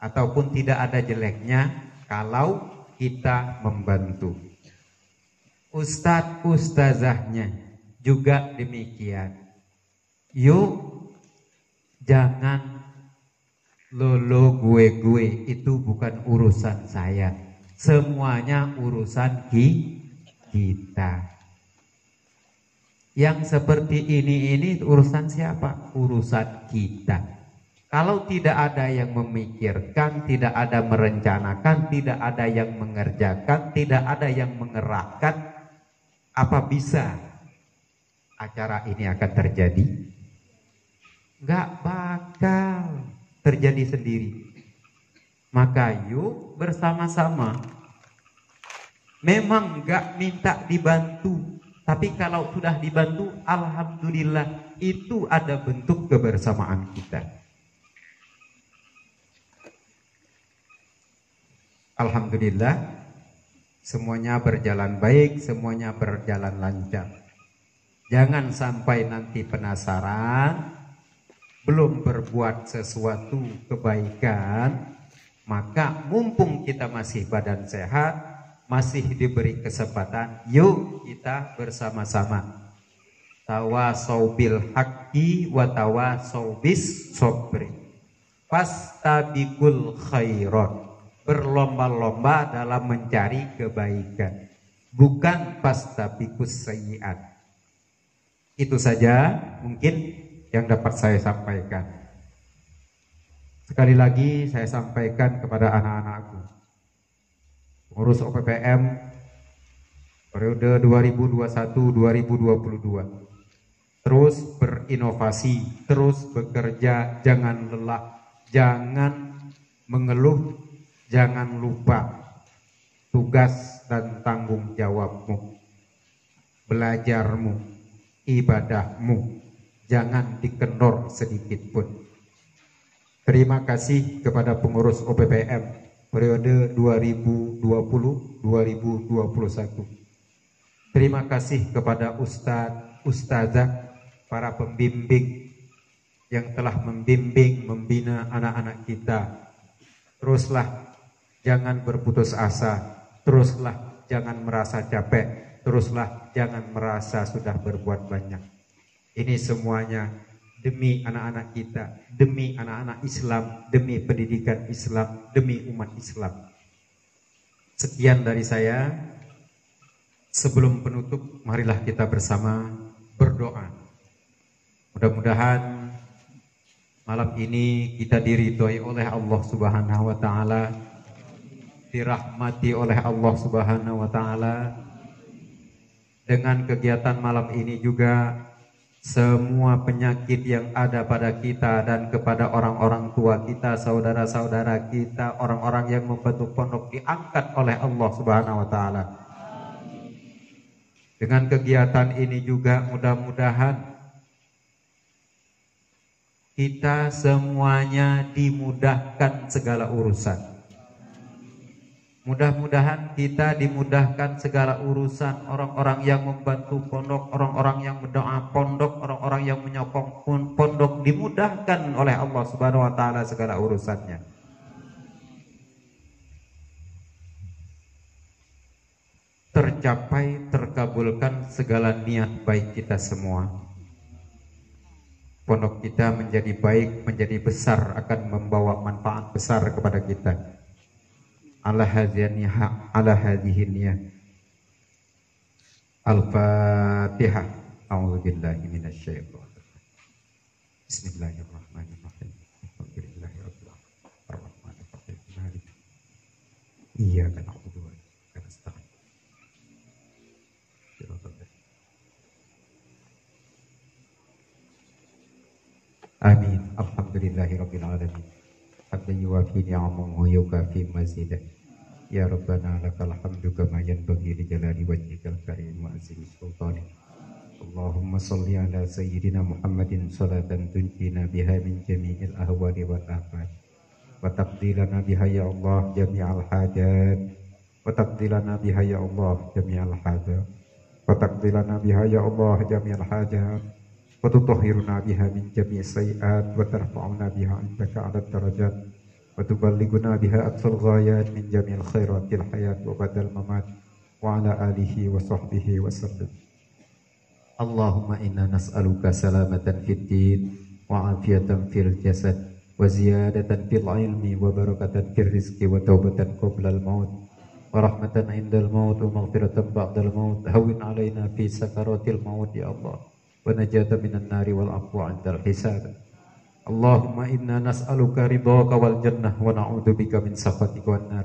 ataupun tidak ada jeleknya kalau kita membantu. Ustadz ustazahnya juga demikian. Yuk jangan lolo gue itu bukan urusan saya. Semuanya urusan kita. Yang seperti ini urusan siapa? Urusan kita. Kalau tidak ada yang memikirkan, tidak ada merencanakan, tidak ada yang mengerjakan, tidak ada yang mengerahkan, apa bisa acara ini akan terjadi? Nggak bakal terjadi sendiri. Maka yuk bersama-sama. Memang nggak minta dibantu, tapi kalau sudah dibantu, alhamdulillah itu ada bentuk kebersamaan kita. Alhamdulillah semuanya berjalan baik, semuanya berjalan lancar. Jangan sampai nanti penasaran, belum berbuat sesuatu kebaikan, maka mumpung kita masih badan sehat, masih diberi kesempatan, yuk kita bersama-sama. Tawasau bil haqqi wa tawasau bis sabri. Fastabiqul khairat. Berlomba-lomba dalam mencari kebaikan, bukan fastabiqus sayyi'at. Itu saja mungkin yang dapat saya sampaikan. Sekali lagi saya sampaikan kepada anak-anakku, pengurus OPPM periode 2021-2022, terus berinovasi, terus bekerja, jangan lelah, jangan mengeluh. Jangan lupa tugas dan tanggung jawabmu, belajarmu, ibadahmu, jangan dikendor sedikit pun. Terima kasih kepada pengurus OPPM periode 2020-2021. Terima kasih kepada ustadz, ustazah, para pembimbing yang telah membimbing, membina anak-anak kita. Teruslah jangan berputus asa, teruslah jangan merasa capek, teruslah jangan merasa sudah berbuat banyak. Ini semuanya demi anak-anak kita, demi anak-anak Islam, demi pendidikan Islam, demi umat Islam. Sekian dari saya. Sebelum penutup, marilah kita bersama berdoa. Mudah-mudahan malam ini kita diridhoi oleh Allah Subhanahu wa taala, dirahmati oleh Allah Subhanahu wa taala, Dengan kegiatan malam ini juga semua penyakit yang ada pada kita dan kepada orang-orang tua kita, saudara-saudara kita, orang-orang yang membantu pondok diangkat oleh Allah Subhanahu wa taala. Dengan kegiatan ini juga mudah-mudahan kita semuanya dimudahkan segala urusan. Mudah-mudahan kita dimudahkan segala urusan, orang-orang yang membantu pondok, orang-orang yang mendoa pondok, orang-orang yang menyokong pondok dimudahkan oleh Allah Subhanahu wa taala segala urusannya. Tercapai, terkabulkan segala niat baik kita semua. Pondok kita menjadi baik, menjadi besar, akan membawa manfaat besar kepada kita. Ala hadhihi niyah. Al-Fatihah. A'udzubillahi minasyaitonir rajim. Bismillahirrahmanirrahim. Alhamdulillahirabbil alamin. Arrahmanir rahim. Maliki iyyaka na'budu wa iyyaka nasta'in. Amin. Alhamdulillahirabbil alamin. Hamdan yuwafi ni'amahu wa yukafi mazidah. Ya Rabbana lakal hamdu kama yanbaghi li jalali wajhikal karim wa azimi sultanik. Allahumma salli ala sayyidina Muhammadin salatan tunjina biha min jami'il ahwali wal afat wa taqdilana biha ya Allah jami'al hajat wa taqdilana biha ya Allah jami'al hajat wa taqdilana biha ya Allah jami'al hajat wa tutahhiruna biha min jami'is sayiat wa tarfa'una biha indaka 'ala darajat wa tuballighuna biha aqsal ghayat min jami'il khairatil hayat wa badal mamat wa 'ala alihi wa sahbihi wa sallam. Allahumma inna nas'aluka salamatan fid din wa 'afiyatan fil jasad wa ziyadatan fil ilmi wa barakatan fil rizqi wa taubatan qabla al maut wa rahmatan 'indal maut wa maghfiratan ba'dal maut. Hawwin 'alaina fi sakaratil maut ya Allah. Wa najata minan nari wal afwa 'indal hisab. Allahumma inna nas'aluka ridhaka wal jannah wa na'udzubika min sakhatika wan nar.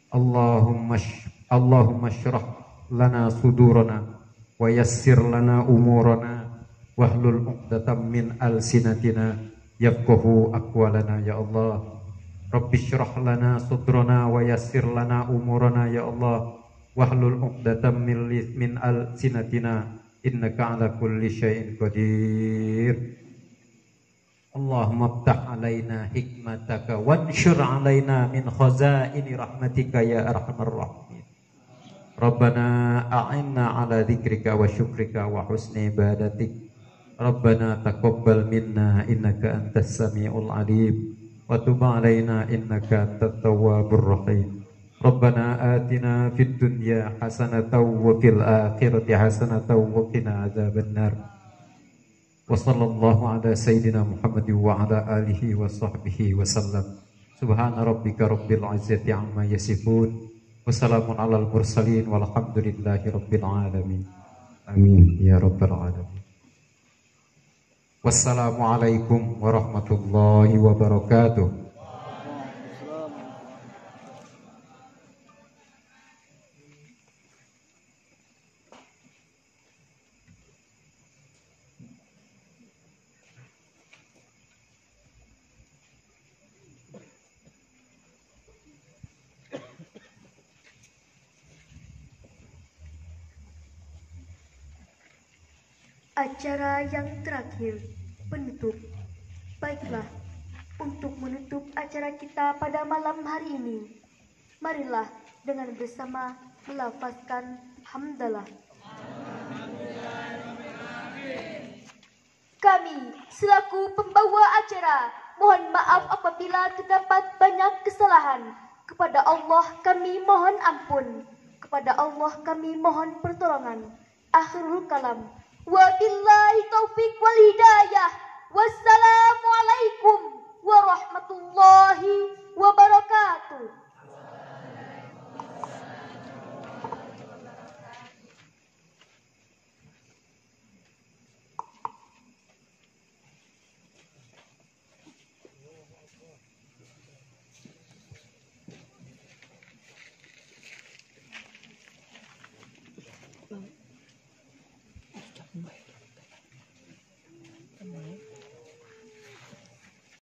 Allahumma shrah lana sudurana wa yassir lana umurana wahlul 'uqdatam min alsinatina yafqahu aqwalana ya Allah. Rabbi shrah lana sudrana wa yassir lana umurana ya Allah wahlul 'uqdatam min alsinatina innaka ala kulli syai'in qadir. Allahumma aftah alaina hikmataka wanshur alaina min khazaini rahmatika ya arhamar rahimin. Rabbana a'inna ala dzikrika wa syukrika wa husni ibadatik. Rabbana taqabbal minna innaka antas samiul alim wa tub alaina innaka antat tawwabur rahim. Rabbana atina fid dunya hasanatan wa fil akhirati hasanatan wa qina adzabannar. Wa sallallahu ala sayyidina Muhammad wa ala alihi wa sahbihi wa sallam. Subhana rabbika rabbil izzati amma yasifun wa salamun alal mursalin walhamdulillahi rabbil alamin. Amin ya rabbal alamin. Wassalamualaikum warahmatullahi wabarakatuh. Acara yang terakhir, penutup. Baiklah, untuk menutup acara kita pada malam hari ini, marilah dengan bersama melafazkan hamdalah. Kami selaku pembawa acara mohon maaf apabila terdapat banyak kesalahan. Kepada Allah kami mohon ampun. Kepada Allah kami mohon pertolongan. Akhirul kalam. Wabillahi taufik wal hidayah. Wassalamualaikum warahmatullahi wabarakatuh.